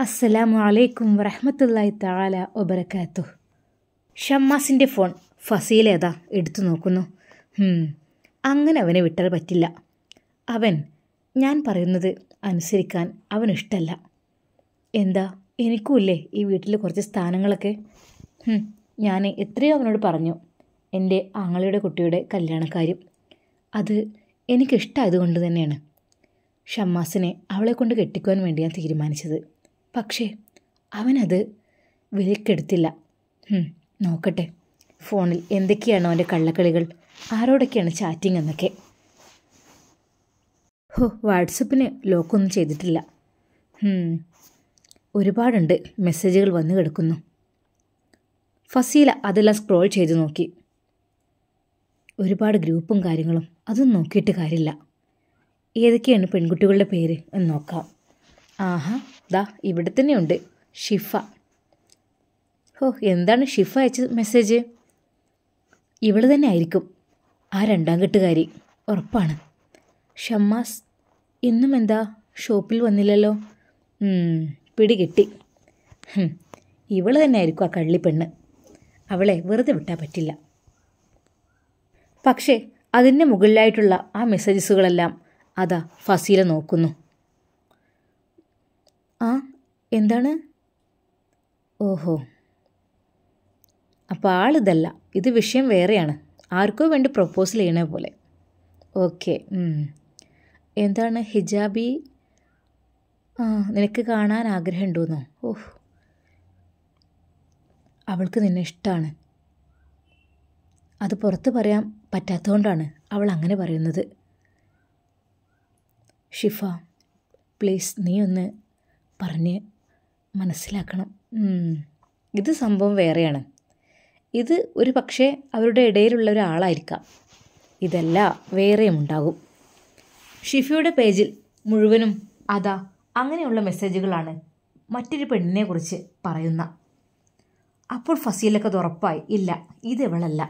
അസ്സലാമു അലൈക്കും വറഹ്മത്തുള്ളാഹി തആല വബറകാതുഹു. ഷമ്മാസിൻ്റെ ഫോൺ ഫസീല ഏതാ എടുത്തു നോക്കുന്നു. അങ്ങനെ അവനെ വിട്ടാൽ പറ്റില്ല. ഞാൻ പറയുന്നത് അനുസരിക്കാൻ അവനിഷ്ടല്ല. എന്താ, എനിക്കുമില്ലേ ഈ വീട്ടിൽ കുറച്ച് സ്ഥാനങ്ങളൊക്കെ. ഞാൻ എത്രയോ അവനോട് പറഞ്ഞു എൻ്റെ ആങ്ങളുടെ കുട്ടിയുടെ കല്യാണക്കാര്യം. അത് എനിക്കിഷ്ടമായതുകൊണ്ട് തന്നെയാണ് ഷമ്മാസിനെ അവളെ കൊണ്ട് കെട്ടിക്കുവാൻ വേണ്ടി ഞാൻ തീരുമാനിച്ചത്. പക്ഷേ അവനത് വിലക്കെടുത്തില്ല. നോക്കട്ടെ ഫോണിൽ എന്തൊക്കെയാണോ അവൻ്റെ കള്ളക്കളികൾ, ആരോടൊക്കെയാണ് ചാറ്റിംഗ് എന്നൊക്കെ. വാട്സപ്പിന് ലോക്കൊന്നും ചെയ്തിട്ടില്ല. ഒരുപാടുണ്ട് മെസ്സേജുകൾ വന്നു കിടക്കുന്നു. ഫസീല അതെല്ലാം സ്ക്രോൾ ചെയ്ത് നോക്കി. ഒരുപാട് ഗ്രൂപ്പും കാര്യങ്ങളും, അതൊന്നും നോക്കിയിട്ട് കാര്യമില്ല. ഏതൊക്കെയാണ് പെൺകുട്ടികളുടെ പേര് എന്ന് നോക്കാം. ആഹാ, ദാ ഇവിടെ തന്നെയുണ്ട് ഷിഫ. എന്താണ് ഷിഫ അയച്ച മെസ്സേജ്? ഇവൾ തന്നെ ആയിരിക്കും ആ രണ്ടാം കെട്ടുകാരി, ഉറപ്പാണ്. ഷമ്മാസ് ഇന്നും എന്താ ഷോപ്പിൽ വന്നില്ലല്ലോ? പിടികിട്ടി. ഇവൾ തന്നെ ആയിരിക്കും ആ കള്ളിപ്പെണ്ണ്. അവളെ വെറുതെ വിട്ടാൽ പറ്റില്ല. പക്ഷേ അതിൻ്റെ മുകളിലായിട്ടുള്ള ആ മെസ്സേജസുകളെല്ലാം അതാ ഫസീല നോക്കുന്നു. എന്താണ്? ഓഹോ, അപ്പോൾ ആളിതല്ല, ഇത് വിഷയം വേറെയാണ്. ആർക്കോ വേണ്ടി പ്രൊപ്പോസൽ ചെയ്യണ പോലെ. ഓക്കെ, എന്താണ് ഹിജാബി? നിനക്ക് കാണാൻ ആഗ്രഹമുണ്ടോന്നോ? അവൾക്ക് നിന്നെ ഇഷ്ടമാണ്. അത് പുറത്ത് പറയാൻ പറ്റാത്തതുകൊണ്ടാണ് അവൾ അങ്ങനെ പറയുന്നത്. ഷിഫ പ്ലീസ്, നീ ഒന്ന് പറഞ്ഞ് മനസ്സിലാക്കണം. ഇത് സംഭവം വേറെയാണ്. ഇത് ഒരു പക്ഷേ അവരുടെ ഇടയിലുള്ള ഒരാളായിരിക്കാം. ഇതല്ല, വേറെയും ഉണ്ടാകും. ഷിഫയുടെ പേജിൽ മുഴുവനും അതാ അങ്ങനെയുള്ള മെസ്സേജുകളാണ് മറ്റൊരു പെണ്ണിനെ കുറിച്ച് പറയുന്ന. അപ്പോൾ ഫസീലൊക്കെ ഉറപ്പായി, ഇല്ല ഇതെവളല്ല,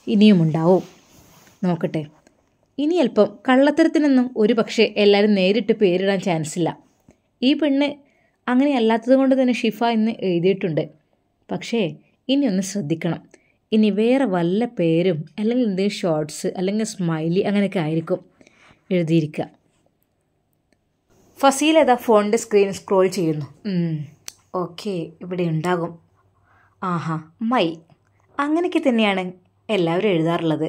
ഇനിയും ഉണ്ടാവും. നോക്കട്ടെ, ഇനി അല്പം കള്ളത്തരത്തിനൊന്നും ഒരു പക്ഷേ എല്ലാവരും നേരിട്ട് പേരിടാൻ ചാൻസില്ല. ഈ പെണ്ണ് അങ്ങനെ അല്ലാത്തത് കൊണ്ട് തന്നെ ഷിഫ എന്ന് എഴുതിയിട്ടുണ്ട്. പക്ഷേ ഇനി ഒന്ന് ശ്രദ്ധിക്കണം. ഇനി വേറെ വല്ല പേരും അല്ലെങ്കിൽ എന്തെങ്കിലും ഷോർട്സ് അല്ലെങ്കിൽ സ്മൈലി അങ്ങനെയൊക്കെ ആയിരിക്കും എഴുതിയിരിക്കുക. ഫസീല ഏതാ ഫോണിൻ്റെ സ്ക്രീൻ സ്ക്രോൾ ചെയ്യുന്നു. ഓക്കെ, ഇവിടെ ഉണ്ടാകും. ആഹാ, മൈ. അങ്ങനെയൊക്കെ തന്നെയാണ് എല്ലാവരും എഴുതാറുള്ളത്.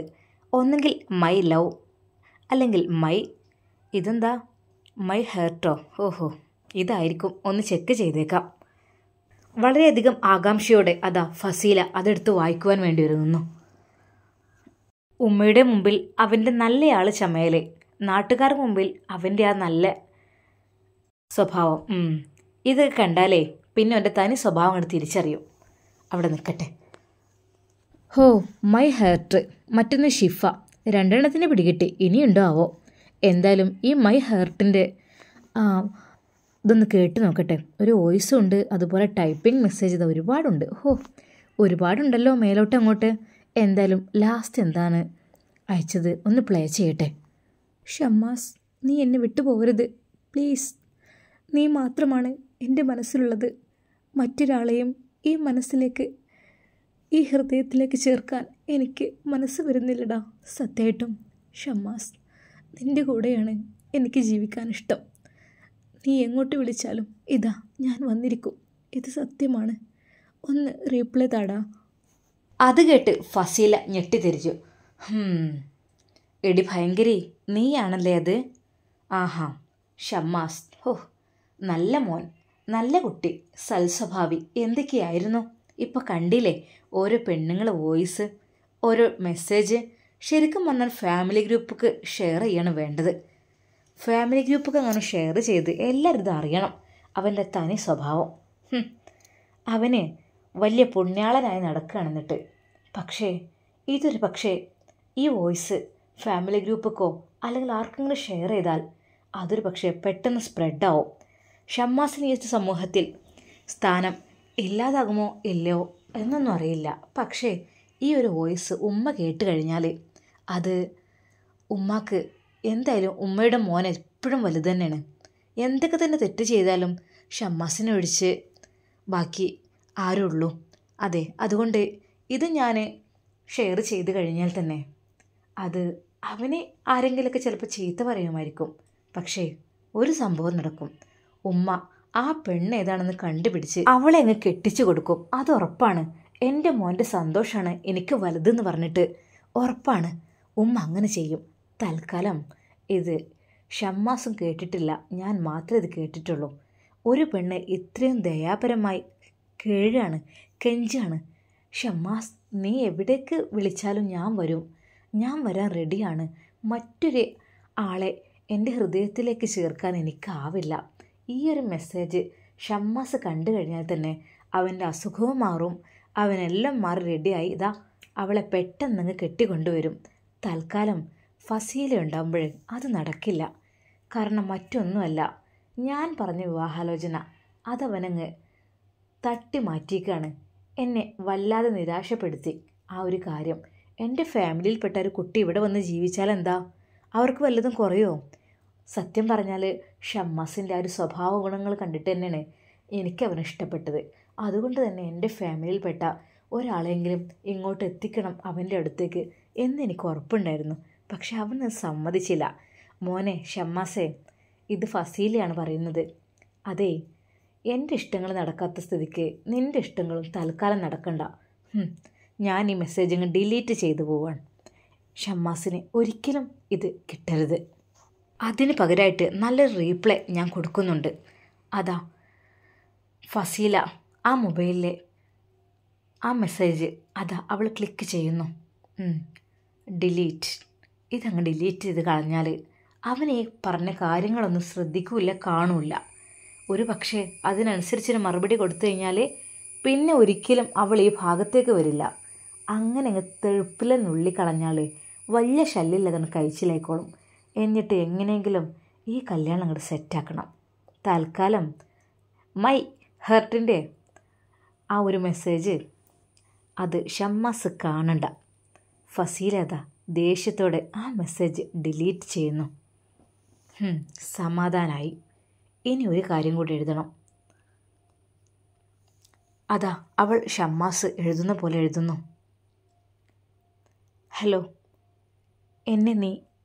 ഒന്നെങ്കിൽ മൈ ലവ് അല്ലെങ്കിൽ ഇതെന്താ മൈ ഹേർട്ടോ? ഓഹോ, ഇതായിരിക്കും. ഒന്ന് ചെക്ക് ചെയ്തേക്കാം. വളരെയധികം ആകാംക്ഷയോടെ അതാ ഫസീല അതെടുത്ത് വായിക്കുവാൻ വേണ്ടി ഒരുങ്ങുന്നു. ഉമ്മയുടെ മുമ്പിൽ അവൻ്റെ നല്ലയാൾ ചമയല്, നാട്ടുകാർക്ക് മുമ്പിൽ അവൻ്റെ ആ നല്ല സ്വഭാവം. ഇത് കണ്ടാലേ പിന്നെ അവൻ്റെ തനി സ്വഭാവം അങ്ങോട്ട് തിരിച്ചറിയും. അവിടെ നിൽക്കട്ടെ. മൈ ഹേർട്ട്, മറ്റൊന്ന് ഷിഫ. രണ്ടെണ്ണത്തിന് പിടികിട്ടി. ഇനിയുണ്ടോ ആവോ? എന്തായാലും ഈ മൈ ഹേർട്ടിൻ്റെ ഇതൊന്ന് കേട്ട് നോക്കട്ടെ. ഒരു വോയിസും ഉണ്ട്, അതുപോലെ ടൈപ്പിംഗ് മെസ്സേജ് ഇത് ഒരുപാടുണ്ട്. ഒരുപാടുണ്ടല്ലോ മേലോട്ട് അങ്ങോട്ട്. എന്തായാലും ലാസ്റ്റ് എന്താണ് അയച്ചത് ഒന്ന് പ്ലേ ചെയ്യട്ടെ. ഷമ്മാസ്, നീ എന്നെ വിട്ടു പോകരുത് പ്ലീസ്. നീ മാത്രമാണ് എൻ്റെ മനസ്സിലുള്ളത്. മറ്റൊരാളെയും ഈ മനസ്സിലേക്ക്, ഈ ഹൃദയത്തിലേക്ക് ചേർക്കാൻ എനിക്ക് മനസ്സ് വരുന്നില്ലടാ. സത്യമായിട്ടും ഷമ്മാസ്, നിൻ്റെ കൂടെയാണ് എനിക്ക് ജീവിക്കാനിഷ്ടം. നീ എങ്ങോട്ട് വിളിച്ചാലും ഇതാ ഞാൻ വന്നിരിക്കും. ഇത് സത്യമാണ്. ഒന്ന് റീപ്ലൈ താടാ. അത് കേട്ട് ഫസീല ഞെട്ടിത്തിരിച്ചു. എടി ഭയങ്കരി, നീയാണല്ലേ അത്? ആഹാ, ഷമ്മാസ്, നല്ല മോൻ, നല്ല കുട്ടി, സൽസ്വഭാവി. എന്തൊക്കെയായിരുന്നു ഇപ്പോൾ കണ്ടില്ലേ ഓരോ പെണ്ണുങ്ങളെ വോയിസ്, ഓരോ മെസ്സേജ്. ശരിക്കും പറഞ്ഞാൽ ഫാമിലി ഗ്രൂപ്പൊക്കെ ഷെയർ ചെയ്യണം വേണ്ടത്. ഫാമിലി ഗ്രൂപ്പൊക്കെ അങ്ങനെ ഷെയർ ചെയ്ത് എല്ലാവരും ഇത് അറിയണം, അവൻ്റെ തനി സ്വഭാവം. അവന് വലിയ പുണ്യാളനായി നടക്കുകയാണെന്നിട്ട്. പക്ഷേ ഇതൊരു പക്ഷേ ഈ വോയിസ് ഫാമിലി ഗ്രൂപ്പൊക്കോ അല്ലെങ്കിൽ ആർക്കെങ്കിലും ഷെയർ ചെയ്താൽ അതൊരു പക്ഷേ പെട്ടെന്ന് സ്പ്രെഡാവും. ഷമ്മാസിന് ഈ സമൂഹത്തിൽ സ്ഥാനം ഇല്ലാതാകുമോ ഇല്ലയോ എന്നൊന്നും അറിയില്ല. പക്ഷേ ഈ ഒരു വോയിസ് ഉമ്മ കേട്ട് കഴിഞ്ഞാൽ അത് ഉമ്മാക്ക് എന്തായാലും ഉമ്മയുടെ മോൻ എപ്പോഴും വലുത് തന്നെയാണ്. എന്തൊക്കെ തന്നെ തെറ്റ് ചെയ്താലും ഷമ്മാസിനെ ഒഴിച്ച് ബാക്കി ആരുള്ളൂ. അതെ, അതുകൊണ്ട് ഇത് ഞാൻ ഷെയർ ചെയ്ത് കഴിഞ്ഞാൽ തന്നെ അത് അവനെ ആരെങ്കിലുമൊക്കെ ചിലപ്പോൾ ചീത്ത പറയുമായിരിക്കും. പക്ഷേ ഒരു സംഭവം നടക്കും. ഉമ്മ ആ പെണ്ണ് ഏതാണെന്ന് കണ്ടുപിടിച്ച് അവളെ അങ്ങ് കെട്ടിച്ചു കൊടുക്കും. അത് ഉറപ്പാണ്. എൻ്റെ മോൻ്റെ സന്തോഷമാണ് എനിക്ക് വലുതെന്ന് പറഞ്ഞിട്ട് ഉറപ്പാണ് ഉമ്മ അങ്ങനെ ചെയ്യും. തൽക്കാലം ഇത് ഷമ്മാസും കേട്ടിട്ടില്ല, ഞാൻ മാത്രമേ ഇത് കേട്ടിട്ടുള്ളൂ. ഒരു പെണ്ണ് ഇത്രയും ദയാപരമായി കേഴാണ്, കെഞ്ചാണ്. ഷമ്മാസ്, നീ എവിടേക്ക് വിളിച്ചാലും ഞാൻ വരും, ഞാൻ വരാൻ റെഡിയാണ്. മറ്റൊരു ആളെ എൻ്റെ ഹൃദയത്തിലേക്ക് ചേർക്കാൻ എനിക്കാവില്ല. ഈ ഒരു മെസ്സേജ് ഷമ്മാസ് കണ്ടു കഴിഞ്ഞാൽ തന്നെ അവൻ്റെ അസുഖവും മാറും, അവനെല്ലാം മാറി റെഡിയായി ഇതാ അവളെ പെട്ടെന്നങ്ങ് കെട്ടിക്കൊണ്ടുവരും. തൽക്കാലം ഫസീല ഉണ്ടാകുമ്പോൾ അത് നടക്കില്ല. കാരണം മറ്റൊന്നുമല്ല, ഞാൻ പറഞ്ഞ വിവാഹാലോചന അതവനങ്ങ് തട്ടി മാറ്റിയേക്കാണ്. എന്നെ വല്ലാതെ നിരാശപ്പെടുത്തി ആ ഒരു കാര്യം. എൻ്റെ ഫാമിലിയിൽപ്പെട്ട ഒരു കുട്ടി ഇവിടെ വന്ന് ജീവിച്ചാൽ എന്താ, അവർക്ക് വല്ലതും കുറയോ? സത്യം പറഞ്ഞാൽ ഷമ്മാസിൻ്റെ ആ ഒരു സ്വഭാവ ഗുണങ്ങൾ കണ്ടിട്ട് തന്നെയാണ് എനിക്കവനെ ഇഷ്ടപ്പെട്ടത്. അതുകൊണ്ട് തന്നെ എൻ്റെ ഫാമിലിയിൽപ്പെട്ട ഒരാളെങ്കിലും ഇങ്ങോട്ട് എത്തിക്കണം അവൻ്റെ അടുത്തേക്ക് എന്ന് എനിക്ക് ഉറപ്പുണ്ടായിരുന്നു. പക്ഷെ അവനത് സമ്മതിച്ചില്ല. മോനെ ഷമ്മാസേ, ഇത് ഫസീലയാണ് പറയുന്നത്. അതെ, എൻ്റെ ഇഷ്ടങ്ങൾ നടക്കാത്ത സ്ഥിതിക്ക് നിൻ്റെ ഇഷ്ടങ്ങളും തൽക്കാലം നടക്കണ്ട. ഞാൻ ഈ മെസ്സേജ് അങ്ങ് ഡിലീറ്റ് ചെയ്തു പോവാണ്. ഷമ്മാസിന് ഒരിക്കലും ഇത് കിട്ടരുത്. അതിന് പകരമായിട്ട് നല്ലൊരു റീപ്ലൈ ഞാൻ കൊടുക്കുന്നുണ്ട്. അതാ ഫസീല ആ മൊബൈലിലെ ആ മെസ്സേജ് അതാ അവൾ ക്ലിക്ക് ചെയ്യുന്നു. ഡിലീറ്റ്. ഇതങ്ങ് ഡിലീറ്റ് ചെയ്ത് കളഞ്ഞാൽ അവൻ ഈ പറഞ്ഞ കാര്യങ്ങളൊന്നും ശ്രദ്ധിക്കില്ല, കാണൂല. ഒരു പക്ഷേ അതിനനുസരിച്ചൊരു മറുപടി കൊടുത്തു കഴിഞ്ഞാൽ പിന്നെ ഒരിക്കലും അവൾ ഈ ഭാഗത്തേക്ക് വരില്ല. അങ്ങനെ അങ്ങ് തെഴുപ്പിലെ നുള്ളിക്കളഞ്ഞാൽ വലിയ ശല്യമില്ലാതെ കഴിച്ചിലായിക്കോളും. എന്നിട്ട് എങ്ങനെയെങ്കിലും ഈ കല്യാണം അങ്ങോട്ട് സെറ്റാക്കണം. തൽക്കാലം മൈ ഹേർട്ടിൻ്റെ ആ ഒരു മെസ്സേജ് അത് ഷമ്മാസ് കാണണ്ട. ഫസീലത ദേഷ്യത്തോടെ ആ മെസ്സേജ് ഡിലീറ്റ് ചെയ്യുന്നു. സമാധാനമായി. ഇനി ഒരു കാര്യം കൂടി എഴുതണം. അതാ അവൾ ഷമ്മാസ് എഴുതുന്ന പോലെ എഴുതുന്നു. ഹലോ, എന്നെ നീ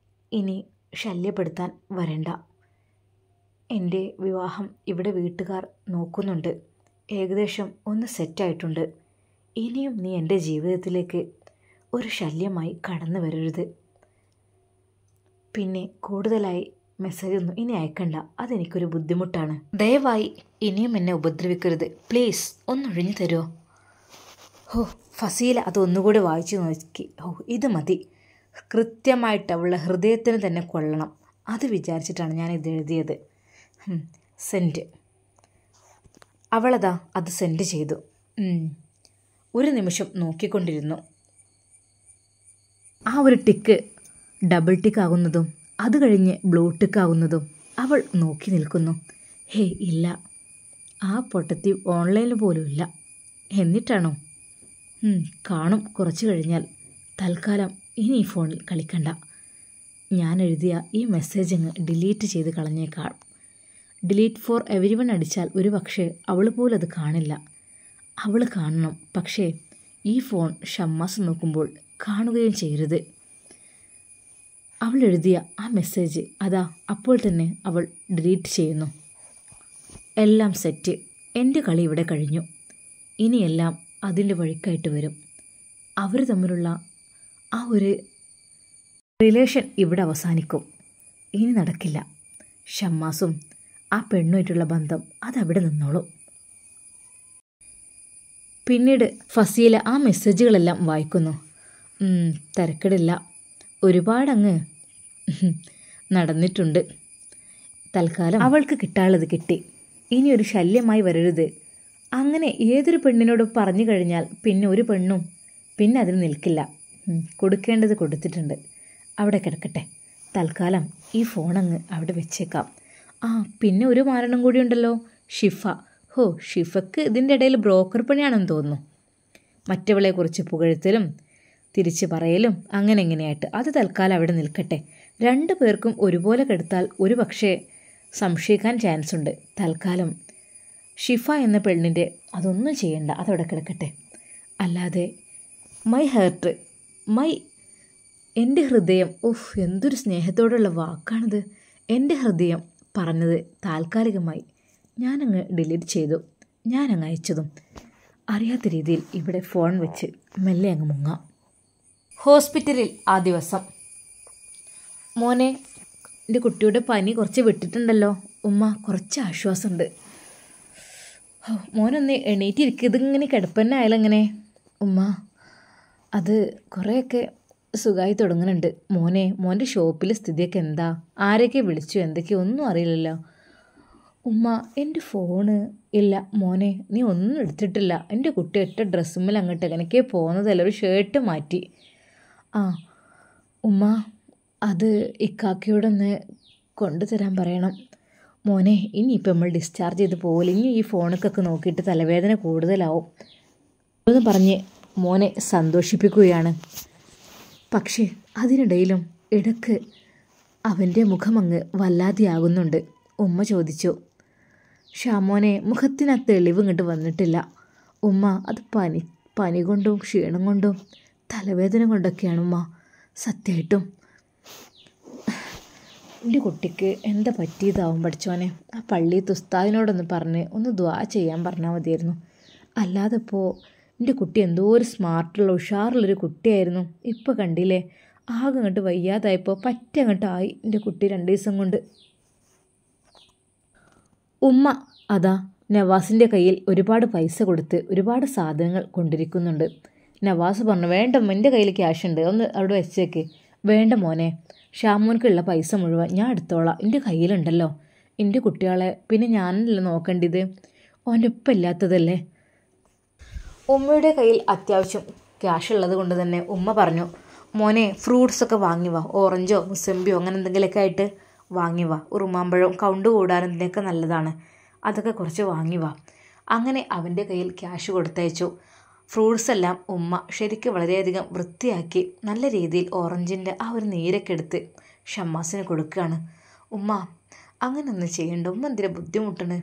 ഇനി ശല്യപ്പെടുത്താൻ വരണ്ട. എൻ്റെ വിവാഹം ഇവിടെ വീട്ടുകാർ നോക്കുന്നുണ്ട്. ഏകദേശം ഒന്ന് സെറ്റായിട്ടുണ്ട്. ഇനിയും നീ എൻ്റെ ജീവിതത്തിലേക്ക് ഒരു ശല്യമായി കടന്നു വരരുത്. പിന്നെ കൂടുതലായി മെസ്സേജൊന്നും ഇനി അയക്കണ്ട, അതെനിക്കൊരു ബുദ്ധിമുട്ടാണ്. ദയവായി ഇനിയും എന്നെ ഉപദ്രവിക്കരുത്. പ്ലീസ് ഒന്നൊഴിഞ്ഞു തരുമോ? ഫസീല അതൊന്നുകൂടി വായിച്ചു നോക്കി. ഇത് മതി. കൃത്യമായിട്ട് അവളുടെ ഹൃദയത്തിന് തന്നെ കൊള്ളണം. അത് വിചാരിച്ചിട്ടാണ് ഞാനിത് എഴുതിയത്. സെൻഡ്. അവളതാ അത് സെൻഡ് ചെയ്തു. ഒരു നിമിഷം നോക്കിക്കൊണ്ടിരുന്നു. ആ ഒരു ടിക്ക് ഡബിൾ ടിക്ക് ആകുന്നതും അത് കഴിഞ്ഞ് ബ്ലൂ ടിക്ക് ആകുന്നതും അവൾ നോക്കി നിൽക്കുന്നു. ഇല്ല, ആ പൊട്ടത്തി ഓൺലൈനിൽ പോലും ഇല്ല. എന്നിട്ടാണോ? കാണും കുറച്ച് കഴിഞ്ഞാൽ. തൽക്കാലം ഇനി ഈ ഫോണിൽ കളിക്കണ്ട. ഞാൻ എഴുതിയ ഈ മെസ്സേജ് അങ്ങ് ഡിലീറ്റ് ചെയ്ത് കളഞ്ഞേക്കാം. ഡിലീറ്റ് ഫോർ എവരി വൺ അടിച്ചാൽ ഒരു പക്ഷേ അവൾ പോലും അത് കാണില്ല. അവൾ കാണണം, പക്ഷേ ഈ ഫോൺ ഷമ്മാസ് നോക്കുമ്പോൾ കാണുകയും ചെയ്യരുത്. അവൾ എഴുതിയ ആ മെസ്സേജ് അതാ അപ്പോൾ തന്നെ അവൾ ഡിലീറ്റ് ചെയ്യുന്നു. എല്ലാം സെറ്റ്. എൻ്റെ കളി ഇവിടെ കഴിഞ്ഞു. ഇനിയെല്ലാം അതിൻ്റെ വഴിക്കായിട്ട് വരും. അവർ തമ്മിലുള്ള ആ ഒരു റിലേഷൻ ഇവിടെ അവസാനിക്കും. ഇനി നടക്കില്ല. ഷമ്മാസും ആ പെണ്ണുമായിട്ടുള്ള ബന്ധം അതവിടെ നിന്നോളും. പിന്നീട് ഫസീല ആ മെസ്സേജുകളെല്ലാം വായിക്കുന്നു. തിരക്കിടില്ല, ഒരുപാടങ്ങ് നടന്നിട്ടുണ്ട്. തൽക്കാലം അവൾക്ക് കിട്ടാനുള്ളത് കിട്ടി. ഇനിയൊരു ശല്യമായി വരരുത്. അങ്ങനെ ഏതൊരു പെണ്ണിനോടും പറഞ്ഞു കഴിഞ്ഞാൽ പിന്നെ ഒരു പെണ്ണും പിന്നെ അതിന് നിൽക്കില്ല. കൊടുക്കേണ്ടത് കൊടുത്തിട്ടുണ്ട്, അവിടെ കിടക്കട്ടെ. തൽക്കാലം ഈ ഫോണങ്ങ് അവിടെ വെച്ചേക്കാം. പിന്നെ ഒരു മാരണം കൂടിയുണ്ടല്ലോ, ഷിഫ. ഷിഫക്ക് ഇതിൻ്റെ ഇടയിൽ ബ്രോക്കർ പണിയാണെന്ന് തോന്നുന്നു. മറ്റവളെക്കുറിച്ച് പുകഴ്ത്തലും തിരിച്ചു പറയലും അങ്ങനെ എങ്ങനെയായിട്ട്. അത് തൽക്കാലം അവിടെ നിൽക്കട്ടെ. 2 പേർക്കും ഒരുപോലെ കെടുത്താൽ ഒരു പക്ഷേ സംശയിക്കാൻ ചാൻസ് ഉണ്ട്. തൽക്കാലം ഷിഫ എന്ന പെണ്ണിൻ്റെ അതൊന്നും ചെയ്യണ്ട, അതവിടെ കിടക്കട്ടെ. അല്ലാതെ മൈ ഹേർട്ട്, എൻ്റെ ഹൃദയം, എന്തൊരു സ്നേഹത്തോടുള്ള വാക്കാണിത്. എൻ്റെ ഹൃദയം പറഞ്ഞത് താൽക്കാലികമായി ഞാനങ്ങ് ഡിലീറ്റ് ചെയ്തു, ഞാനങ്ങ് അയച്ചതും. അറിയാത്ത രീതിയിൽ ഇവിടെ ഫോൺ വെച്ച് മെല്ലെ അങ്ങ് മുങ്ങാം. ഹോസ്പിറ്റലിൽ ആ ദിവസം. മോനെ, എൻ്റെ കുട്ടിയുടെ പനി കുറച്ച് വിട്ടിട്ടുണ്ടല്ലോ ഉമ്മ, കുറച്ച് ആശ്വാസമുണ്ട്. മോനൊന്ന് എണീറ്റിരിക്കുക, ഇതിങ്ങനെ കിടപ്പന്നെ ആയാലെങ്ങനെ ഉമ്മ? അത് കുറേയൊക്കെ സുഖമായി തുടങ്ങുന്നുണ്ട് മോനെ. മോൻ്റെ ഷോപ്പിലെ സ്ഥിതിയൊക്കെ എന്താ? ആരൊക്കെ വിളിച്ചു, എന്തൊക്കെയോ ഒന്നും അറിയില്ലല്ലോ ഉമ്മ. എൻ്റെ ഫോണ് ഇല്ല മോനെ, നീ ഒന്നും എടുത്തിട്ടില്ല. എൻ്റെ കുട്ടി ഒറ്റ ഡ്രസ്സുമ്മൽ അങ്ങോട്ട് എനിക്കേ പോകുന്നതല്ല, ഒരു ഷർട്ട് മാറ്റി. ആ ഉമ്മ, അത് ഇക്കാക്കയോടൊന്ന് കൊണ്ടുതരാൻ പറയണം മോനെ. ഇനിയിപ്പോൾ നമ്മൾ ഡിസ്ചാർജ് ചെയ്ത് പോകില്ല, ഇനി ഈ ഫോണൊക്കെ നോക്കിയിട്ട് തലവേദന കൂടുതലാവും എന്ന് പറഞ്ഞ് മോനെ സന്തോഷിപ്പിക്കുകയാണ്. പക്ഷേ അതിനിടയിലും ഇടയ്ക്ക് അവൻ്റെ മുഖമങ്ങ് വല്ലാതെയാകുന്നുണ്ട്. ഉമ്മ ചോദിച്ചു, ഷാമോനെ, മുഖത്തിന് ആ തെളിവ് ഇങ്ങോട്ട് വന്നിട്ടില്ല ഉമ്മ. അത് പനി കൊണ്ടും ക്ഷീണം കൊണ്ടും തലവേദന കൊണ്ടൊക്കെയാണ് ഉമ്മ, സത്യമായിട്ടും. എൻ്റെ കുട്ടിക്ക് എന്താ പറ്റിയതാവും പഠിച്ചോനെ. ആ പള്ളി ഉസ്താദിനോടൊന്ന് പറഞ്ഞ് ഒന്ന് ദുആ ചെയ്യാൻ പറഞ്ഞാൽ മതിയായിരുന്നു. അല്ലാതെ ഇപ്പോൾ എൻ്റെ കുട്ടി എന്തോ ഒരു സ്മാർട്ടുള്ള ഉഷാറുള്ളൊരു കുട്ടിയായിരുന്നു. ഇപ്പോൾ കണ്ടില്ലേ, ആകെ അങ്ങോട്ട് വയ്യാതായപ്പോൾ പറ്റ അങ്ങോട്ടായി എൻ്റെ കുട്ടി 2 ദിവസം കൊണ്ട്. ഉമ്മ അതാ നവാസിൻ്റെ കയ്യിൽ ഒരുപാട് പൈസ കൊടുത്ത് ഒരുപാട് സാധനങ്ങൾ കൊണ്ടിരിക്കുന്നുണ്ട്. നവാസ് പറഞ്ഞു, വേണ്ട എൻ്റെ കയ്യിൽ ക്യാഷ് ഉണ്ട്, ഒന്ന് അവിടെ വെച്ചേക്ക്. വേണ്ട മോനെ, ഷാമോൻക്കുള്ള പൈസ മുഴുവൻ ഞാൻ എടുത്തോളാം, എൻ്റെ കയ്യിലുണ്ടല്ലോ. എൻ്റെ കുട്ടികളെ പിന്നെ ഞാനല്ല നോക്കേണ്ടത്, ഓൻ്റെ ഉപ്പ ഇല്ലാത്തതല്ലേ. ഉമ്മയുടെ കയ്യിൽ അത്യാവശ്യം ക്യാഷ് ഉള്ളത് കൊണ്ട് തന്നെ ഉമ്മ പറഞ്ഞു, മോനെ ഫ്രൂട്ട്സൊക്കെ വാങ്ങി വാ, ഓറഞ്ചോ മുസമ്പിയോ അങ്ങനെ എന്തെങ്കിലുമൊക്കെ ആയിട്ട് വാങ്ങി വാ. ഉറുമാമ്പഴം കൗണ്ട് കൂടാനും ഇതിനൊക്കെ നല്ലതാണ്, അതൊക്കെ കുറച്ച് വാങ്ങി വാ. അങ്ങനെ അവൻ്റെ കയ്യിൽ ക്യാഷ് കൊടുത്തയച്ചു. ഫ്രൂട്ട്സ് എല്ലാം ഉമ്മ ശരിക്കും വളരെയധികം വൃത്തിയാക്കി നല്ല രീതിയിൽ ഓറഞ്ചിൻ്റെ ആ ഒരു നീരൊക്കെ എടുത്ത് ഷമ്മാസിന് കൊടുക്കുകയാണ്. ഉമ്മ അങ്ങനെയൊന്നും ചെയ്യണ്ട ഉമ്മ, എന്തിനാ ബുദ്ധിമുട്ടാണ്.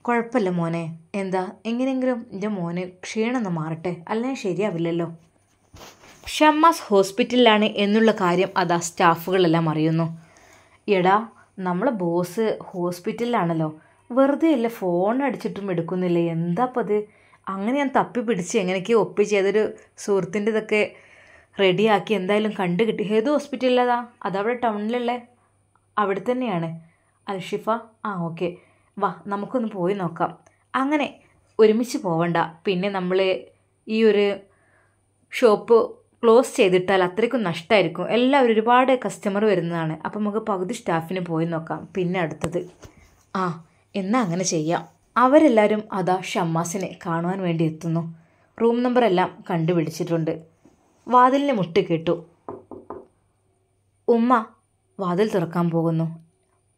കുഴപ്പമില്ല മോനെ, എന്താ എങ്ങനെയെങ്കിലും എൻ്റെ മോനെ ക്ഷീണമൊന്ന് മാറട്ടെ, അല്ലെങ്കിൽ ശരിയാവില്ലല്ലോ. ഷമ്മാസ് ഹോസ്പിറ്റലിലാണ് എന്നുള്ള കാര്യം അതാ സ്റ്റാഫുകളെല്ലാം അറിയുന്നു. എടാ, നമ്മളെ ബോസ് ഹോസ്പിറ്റലിലാണല്ലോ, വെറുതെ അല്ല ഫോൺ അടിച്ചിട്ടും എടുക്കുന്നില്ല, എന്താപ്പം അത്? അങ്ങനെ ഞാൻ തപ്പി പിടിച്ച് എങ്ങനെയൊക്കെയോ ഒപ്പിച്ച് ഏതൊരു സുഹൃത്തിൻ്റെ ഇതൊക്കെ റെഡിയാക്കി എന്തായാലും കണ്ടു കിട്ടി. ഏത് ഹോസ്പിറ്റലിലതാ? അതവിടെ ടൗണിലുള്ള അവിടെ തന്നെയാണ്. അൽഷിഫ, ആ ഓക്കെ, വാ നമുക്കൊന്ന് പോയി നോക്കാം. അങ്ങനെ ഒരുമിച്ച് പോവണ്ട, പിന്നെ നമ്മൾ ഈ ഒരു ഷോപ്പ് ക്ലോസ് ചെയ്തിട്ടാൽ അത്രയ്ക്കും നഷ്ടമായിരിക്കും. എല്ലാവരും ഒരുപാട് കസ്റ്റമർ വരുന്നതാണ്, അപ്പം നമുക്ക് പകുതി സ്റ്റാഫിന് പോയി നോക്കാം, പിന്നെ അടുത്തത്. ആ എന്നാൽ അങ്ങനെ ചെയ്യാം. അവരെല്ലാവരും അതാ ഷമ്മാസിനെ കാണുവാൻ വേണ്ടി എത്തുന്നു. റൂം നമ്പറെല്ലാം കണ്ടുപിടിച്ചിട്ടുണ്ട്. വാതിലിന് മുട്ടി കേട്ടു. ഉമ്മ വാതിൽ തുറക്കാൻ പോകുന്നു.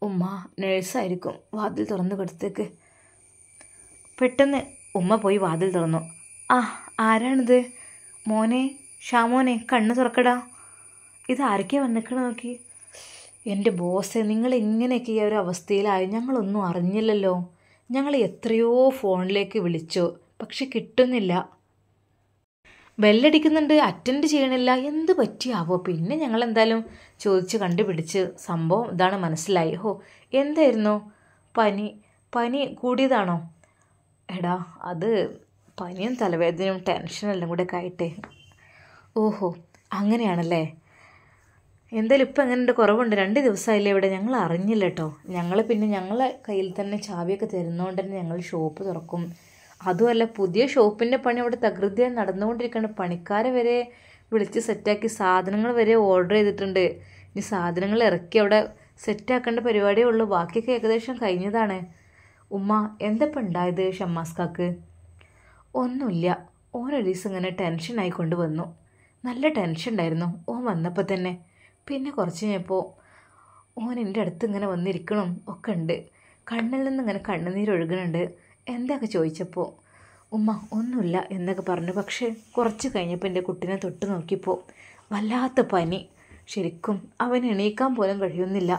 ഉമ്മ നേഴ്സായിരിക്കും, വാതിൽ തുറന്നു കൊടുത്തേക്ക്. പെട്ടെന്ന് ഉമ്മ പോയി വാതിൽ തുറന്നു. ആ ആരാണിത്? മോനെ, ഷാമോനെ കണ്ണ് തുറക്കടാ, ഇത് ആരൊക്കെയാണ് വന്നിക്കണ നോക്കി. എൻ്റെ ബോസെ, നിങ്ങൾ ഇങ്ങനെയൊക്കെ ഈ ഒരു അവസ്ഥയിലായി ഞങ്ങളൊന്നും അറിഞ്ഞില്ലല്ലോ. ഞങ്ങൾ എത്രയോ ഫോണിലേക്ക് വിളിച്ചു, പക്ഷെ കിട്ടുന്നില്ല. ബെല്ലടിക്കുന്നുണ്ട്, അറ്റൻഡ് ചെയ്യണില്ല, എന്ത് പറ്റിയാവോ? പിന്നെ ഞങ്ങൾ എന്തായാലും ചോദിച്ച് കണ്ടുപിടിച്ച് സംഭവം ഇതാണ് മനസ്സിലായി. എന്തായിരുന്നു? പനി കൂടിയതാണോ? എടാ, അത് പനിയും തലവേദനയും ടെൻഷനെല്ലാം കൂടെ ഒക്കെ ആയിട്ടേ. ഓഹോ, അങ്ങനെയാണല്ലേ. എന്തായാലും ഇപ്പം എങ്ങനെയുണ്ട്? കുറവുണ്ട്? 2 ദിവസമായില്ലേ ഇവിടെ? ഞങ്ങൾ അറിഞ്ഞില്ല കേട്ടോ. പിന്നെ ഞങ്ങളെ കയ്യിൽ തന്നെ ചാവിയൊക്കെ തരുന്നതുകൊണ്ട് തന്നെ ഞങ്ങൾ ഷോപ്പ് തുറക്കും. അതുമല്ല, പുതിയ ഷോപ്പിൻ്റെ പണി അവിടെ തകൃതിയായി നടന്നുകൊണ്ടിരിക്കുകയാണ്. പണിക്കാരെ വരെ വിളിച്ച് സെറ്റാക്കി, സാധനങ്ങൾ വരെ ഓർഡർ ചെയ്തിട്ടുണ്ട്. ഇനി സാധനങ്ങൾ ഇറക്കി അവിടെ സെറ്റാക്കേണ്ട പരിപാടിയേ ഉള്ളൂ, ബാക്കിയൊക്കെ ഏകദേശം കഴിഞ്ഞതാണ്. ഉമ്മ എന്തപ്പം ഉണ്ടായത് ഷമ്മാസ്കാക്ക്? ഒന്നുമില്ല, ഓരോ ദിവസം ഇങ്ങനെ ടെൻഷനായിക്കൊണ്ട് വന്നു. നല്ല ടെൻഷൻ ഉണ്ടായിരുന്നു ഓൻ വന്നപ്പോൾ തന്നെ. പിന്നെ കുറച്ച് കഴിഞ്ഞപ്പോൾ ഓൻ എൻ്റെ അടുത്ത് ഇങ്ങനെ വന്നിരിക്കണം ഒക്കെ ഉണ്ട്. കണ്ണിൽ നിന്ന് ഇങ്ങനെ കണ്ണുനീരൊഴുകുന്നുണ്ട്. എന്തൊക്കെ ചോദിച്ചപ്പോൾ ഉമ്മ ഒന്നുമില്ല എന്നൊക്കെ പറഞ്ഞു. പക്ഷേ കുറച്ച് കഴിഞ്ഞപ്പോൾ എൻ്റെ കുട്ടീനെ തൊട്ട് നോക്കിയപ്പോൾ വല്ലാത്ത പനി. ശരിക്കും അവൻ എണീക്കാൻ പോലും കഴിയുന്നില്ല.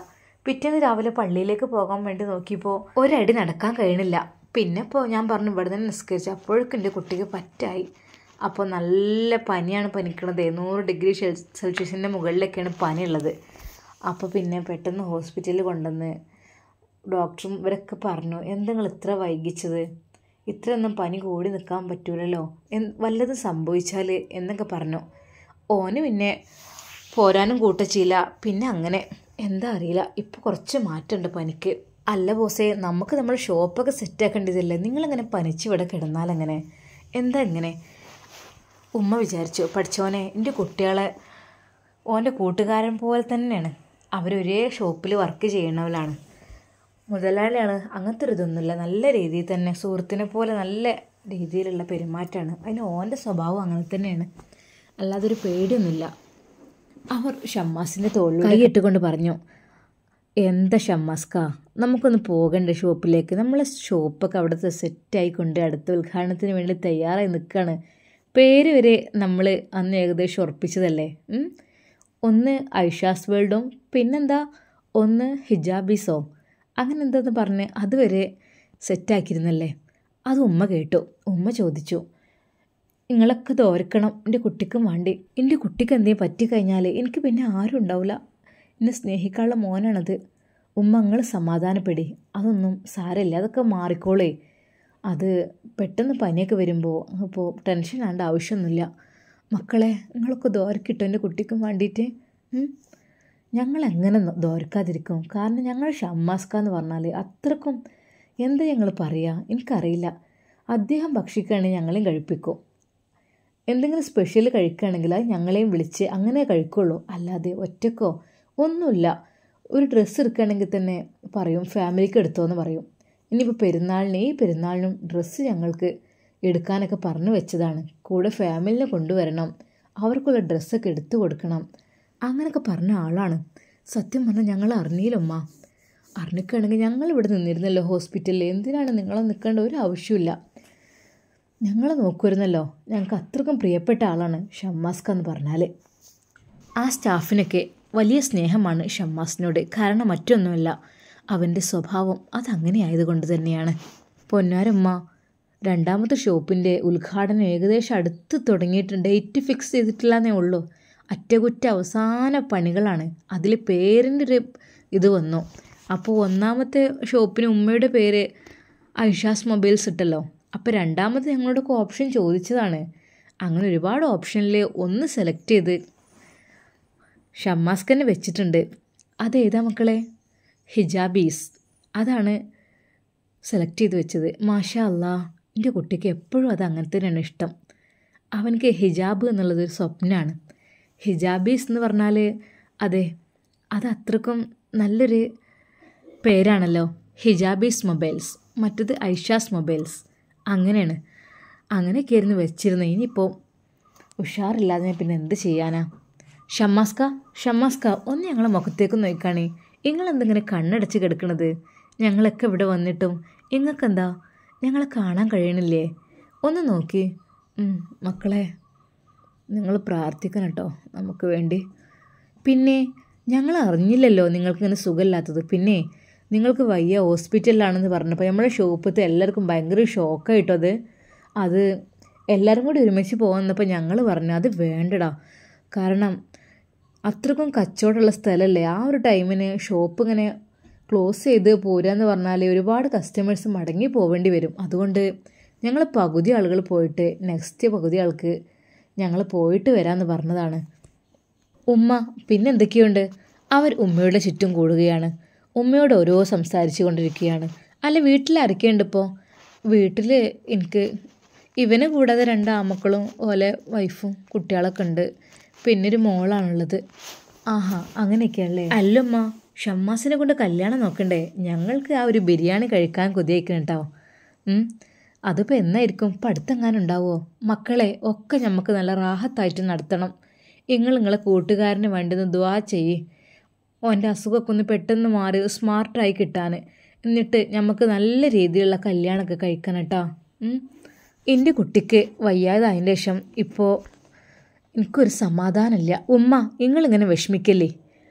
പിറ്റേന്ന് രാവിലെ പള്ളിയിലേക്ക് പോകാൻ വേണ്ടി നോക്കിയപ്പോൾ ഒരടി നടക്കാൻ കഴിയണില്ല. പിന്നെ ഇപ്പോൾ ഞാൻ പറഞ്ഞു ഇവിടെ തന്നെ നിസ്കരിച്ചു. അപ്പോഴേക്കും എൻ്റെ കുട്ടിക്ക് പറ്റായി. അപ്പോൾ നല്ല പനിയാണ് പനിക്കണത്. 100 ഡിഗ്രി സെൽഷ്യസിൻ്റെ മുകളിലൊക്കെയാണ് പനിയുള്ളത്. അപ്പോൾ പിന്നെ പെട്ടെന്ന് ഹോസ്പിറ്റലിൽ കൊണ്ടുവന്ന് ഡോക്ടറും ഇവരൊക്കെ പറഞ്ഞു, എന്തെങ്കിലും ഇത്ര വൈകിച്ചത്, ഇത്രയൊന്നും പനി കൂടി നിൽക്കാൻ പറ്റൂലല്ലോ, വല്ലതും സംഭവിച്ചാൽ എന്നൊക്കെ പറഞ്ഞു. ഓന് പിന്നെ പോരാനും കൂട്ടച്ചില്ല. പിന്നെ അങ്ങനെ എന്താ അറിയില്ല, ഇപ്പോൾ കുറച്ച് മാറ്റമുണ്ട് പനിക്ക്. അല്ല ബോസേ, നമുക്ക് നമ്മൾ ഷോപ്പൊക്കെ സെറ്റാക്കേണ്ടതില്ലേ, നിങ്ങളിങ്ങനെ പനിച്ച് ഇവിടെ കിടന്നാലെങ്ങനെ, എന്താ ഇങ്ങനെ? ഉമ്മ വിചാരിച്ചു, പഠിച്ചോനെ എൻ്റെ കുട്ടികളെ ഓൻ്റെ കൂട്ടുകാരൻ പോലെ തന്നെയാണ്, അവരൊരേ ഷോപ്പിൽ വർക്ക് ചെയ്യണവരാണ്, മുതലാളിയാണ്, അങ്ങനത്തെ ഒരു ഇതൊന്നുമില്ല, നല്ല രീതിയിൽ തന്നെ സുഹൃത്തിനെ പോലെ നല്ല രീതിയിലുള്ള പെരുമാറ്റമാണ്. അതിന് ഓൻ്റെ സ്വഭാവം അങ്ങനെ തന്നെയാണ്, അല്ലാതൊരു പേടിയൊന്നുമില്ല. അവർ ഷമ്മാസിൻ്റെ തോളിൽ കൈയിട്ടുകൊണ്ട് പറഞ്ഞു, എന്താ ഷമ്മാസ്ക, നമുക്കൊന്ന് പോകണ്ടേ ഷോപ്പിലേക്ക്? നമ്മളെ ഷോപ്പൊക്കെ അവിടുത്തെ സെറ്റായിക്കൊണ്ട് അടുത്ത ഉദ്ഘാടനത്തിന് വേണ്ടി തയ്യാറായി നിൽക്കുകയാണ്. പേര് വരെ നമ്മൾ അന്ന് ഏകദേശം ഉറപ്പിച്ചതല്ലേ. ഒന്ന് ഐഷാസ് വേൾഡും പിന്നെന്താ ഒന്ന് ഹിജാബീസോ അങ്ങനെ എന്താന്ന് പറഞ്ഞ് അതുവരെ സെറ്റാക്കിയിരുന്നല്ലേ. അത് ഉമ്മ കേട്ടു. ഉമ്മ ചോദിച്ചു, നിങ്ങളൊക്കെ തോർക്കണം എൻ്റെ കുട്ടിക്കും വേണ്ടി. എൻ്റെ കുട്ടിക്ക് എന്തെങ്കിലും പറ്റിക്കഴിഞ്ഞാൽ എനിക്ക് പിന്നെ ആരും ഉണ്ടാവില്ല, എന്നെ സ്നേഹിക്കാനുള്ള മോനാണത്. ഉമ്മ നിങ്ങൾ സമാധാനപ്പെടി, അതൊന്നും സാരമില്ല, അതൊക്കെ മാറിക്കോളേ. അത് പെട്ടെന്ന് പനിയൊക്കെ വരുമ്പോൾ അപ്പോൾ ടെൻഷൻ ആവേണ്ട ആവശ്യമൊന്നുമില്ല. മക്കളെ നിങ്ങളൊക്കെ ദോരക്കിട്ടോ എൻ്റെ കുട്ടിക്കും വേണ്ടിയിട്ട്. ഞങ്ങളെങ്ങനെ ദോരക്കാതിരിക്കും? കാരണം ഞങ്ങൾ ഷമ്മാസ്ക എന്ന് പറഞ്ഞാൽ അത്രക്കും എന്താ ഞങ്ങൾ പറയുക എനിക്കറിയില്ല. അദ്ദേഹം ഭക്ഷിക്കുകയാണെങ്കിൽ ഞങ്ങളെയും കഴിപ്പിക്കും. എന്തെങ്കിലും സ്പെഷ്യൽ കഴിക്കുകയാണെങ്കിൽ അത് ഞങ്ങളെയും വിളിച്ച് അങ്ങനെ കഴിക്കുള്ളൂ, അല്ലാതെ ഒറ്റക്കോ ഒന്നുമില്ല. ഒരു ഡ്രസ്സ് എടുക്കുകയാണെങ്കിൽ തന്നെ പറയും ഫാമിലിക്ക് എടുത്തോ എന്ന് പറയും. ഇനിയിപ്പോൾ പെരുന്നാളിന് ഈ പെരുന്നാളിനും ഡ്രസ്സ് ഞങ്ങൾക്ക് എടുക്കാനൊക്കെ പറഞ്ഞു വെച്ചതാണ്, കൂടെ ഫാമിലിനെ കൊണ്ടുവരണം, അവർക്കുള്ള ഡ്രസ്സൊക്കെ എടുത്തു കൊടുക്കണം, അങ്ങനെയൊക്കെ പറഞ്ഞ ആളാണ്. സത്യം പറഞ്ഞാൽ ഞങ്ങൾ അറിഞ്ഞില്ലമ്മ. അറിഞ്ഞിക്കുകയാണെങ്കിൽ ഞങ്ങളിവിടെ നിന്നിരുന്നല്ലോ ഹോസ്പിറ്റലിൽ. എന്തിനാണ് നിങ്ങളെ നിൽക്കേണ്ട ഒരു ആവശ്യമില്ല, ഞങ്ങളെ നോക്കുമായിരുന്നല്ലോ. ഞങ്ങൾക്ക് അത്രക്കും പ്രിയപ്പെട്ട ആളാണ് ഷമ്മാസ്ക എന്ന് പറഞ്ഞാൽ. ആ സ്റ്റാഫിനൊക്കെ വലിയ സ്നേഹമാണ് ഷമ്മാസിനോട്. കാരണം മറ്റൊന്നുമല്ല, അവൻ്റെ സ്വഭാവം അതങ്ങനെ ആയതുകൊണ്ട് തന്നെയാണ്. പൊന്നാരമ്മ, രണ്ടാമത്തെ ഷോപ്പിൻ്റെ ഉദ്ഘാടനം ഏകദേശം അടുത്ത് തുടങ്ങിയിട്ടുണ്ട്. ഡേറ്റ് ഫിക്സ് ചെയ്തിട്ടില്ലെന്നേ ഉള്ളൂ. അറ്റകുറ്റ അവസാന പണികളാണ്. അതിൽ പേരിൻ്റെ ഒരു ഇത് വന്നു. അപ്പോൾ ഒന്നാമത്തെ ഷോപ്പിന് ഉമ്മയുടെ പേര് ഐഷാസ് മൊബൈൽസ് ഇട്ടല്ലോ. അപ്പോൾ രണ്ടാമത് ഞങ്ങളോടൊക്കെ ഓപ്ഷൻ ചോദിച്ചതാണ്. അങ്ങനെ ഒരുപാട് ഓപ്ഷനിൽ ഒന്ന് സെലക്ട് ചെയ്ത് ഷമ്മാസ്കന്നെ വെച്ചിട്ടുണ്ട്. അതേതാ മക്കളെ? ഹിജാബീസ്, അതാണ് സെലക്ട് ചെയ്ത് വെച്ചത്. മാഷാ അല്ലാ, എൻ്റെ കുട്ടിക്ക് എപ്പോഴും അത് അങ്ങനെ തന്നെയാണ് ഇഷ്ടം. അവനക്ക് ഹിജാബ് എന്നുള്ളതൊരു സ്വപ്നമാണ്. ഹിജാബീസ് എന്ന് പറഞ്ഞാൽ അതെ, അത് അത്രക്കും നല്ലൊരു പേരാണല്ലോ. ഹിജാബീസ് മൊബൈൽസ്, മറ്റത് ഐഷാസ് മൊബൈൽസ്, അങ്ങനെയാണ്. അങ്ങനെയൊക്കെ ആയിരുന്നു വെച്ചിരുന്നത്. ഇനിയിപ്പോൾ ഉഷാറില്ലാതെ പിന്നെ എന്ത് ചെയ്യാനാ? ഷമ്മാസ്ക ഒന്ന് ഞങ്ങളെ മുഖത്തേക്ക് നോക്കാണേ. നിങ്ങളെന്തെങ്ങനെ കണ്ണടച്ച് കിടക്കണത്? ഞങ്ങളൊക്കെ ഇവിടെ വന്നിട്ടും നിങ്ങൾക്കെന്താ ഞങ്ങളെ കാണാൻ കഴിയണില്ലേ? ഒന്ന് നോക്കി. മക്കളെ നിങ്ങൾ പ്രാർത്ഥിക്കണം കേട്ടോ നമുക്ക് വേണ്ടി. പിന്നെ ഞങ്ങൾ അറിഞ്ഞില്ലല്ലോ നിങ്ങൾക്കിങ്ങനെ സുഖമില്ലാത്തത്. പിന്നെ നിങ്ങൾക്ക് വയ്യ ഹോസ്പിറ്റലിലാണെന്ന് പറഞ്ഞപ്പോൾ നമ്മളെ ഷോപ്പത്തെ എല്ലാവർക്കും ഭയങ്കര ഷോക്കായിട്ടോ. അത് എല്ലാവരും കൂടി ഒരുമിച്ച് പോകുന്നപ്പോൾ ഞങ്ങൾ പറഞ്ഞു അത് വേണ്ടടാ, കാരണം അത്രക്കും കച്ചവടമുള്ള സ്ഥലമല്ലേ. ആ ഒരു ടൈമിന് ഷോപ്പ് ഇങ്ങനെ ക്ലോസ് ചെയ്ത് പോരാന്ന് പറഞ്ഞാൽ ഒരുപാട് കസ്റ്റമേഴ്സ് മടങ്ങി പോവേണ്ടി വരും. അതുകൊണ്ട് ഞങ്ങൾ പകുതി ആളുകൾ പോയിട്ട് നെക്സ്റ്റ് പകുതി ആൾക്ക് ഞങ്ങൾ പോയിട്ട് വരാമെന്ന് പറഞ്ഞതാണ്. ഉമ്മ പിന്നെ എന്തൊക്കെയുണ്ട്? അവർ ഉമ്മയുടെ ചുറ്റും കൂടുകയാണ്. ഉമ്മയോട് ഓരോ സംസാരിച്ചു കൊണ്ടിരിക്കുകയാണ്. അല്ല, വീട്ടിൽ ആരൊക്കെയുണ്ട് ഇപ്പോൾ? വീട്ടിൽ എനിക്ക് ഇവനെ കൂടാതെ 2 ആമക്കളും ഓലെ വൈഫും കുട്ടികളൊക്കെ ഉണ്ട്. പിന്നൊരു മോളാണുള്ളത്. ആഹാ, അങ്ങനെയൊക്കെയല്ലേ? അല്ലമ്മ, ഷമ്മാസിനെ കൊണ്ട് കല്യാണം നോക്കണ്ടേ? ഞങ്ങൾക്ക് ആ ഒരു ബിരിയാണി കഴിക്കാൻ കൊതിയായിരിക്കണം കേട്ടോ. അതിപ്പോൾ എന്നായിരിക്കും? ഇപ്പം അടുത്തെങ്ങാനും ഉണ്ടാവുമോ? മക്കളെ ഒക്കെ നമുക്ക് നല്ല റാഹത്തായിട്ട് നടത്തണം. നിങ്ങളെ കൂട്ടുകാരന് വേണ്ടുന്ന ദുആ ചെയ്യ്. ഓൻ്റെ അസുഖമൊക്കെ ഒന്ന് പെട്ടെന്ന് മാറി സ്മാർട്ടായി കിട്ടാൻ. എന്നിട്ട് നമുക്ക് നല്ല രീതിയിലുള്ള കല്യാണമൊക്കെ കഴിക്കണം കേട്ടോ. എൻ്റെ കുട്ടിക്ക് വയ്യാതായതിൻ്റെ ശേഷം ഇപ്പോൾ എനിക്കൊരു സമാധാനമില്ല. ഉമ്മ നിങ്ങളിങ്ങനെ വിഷമിക്കല്ലേ.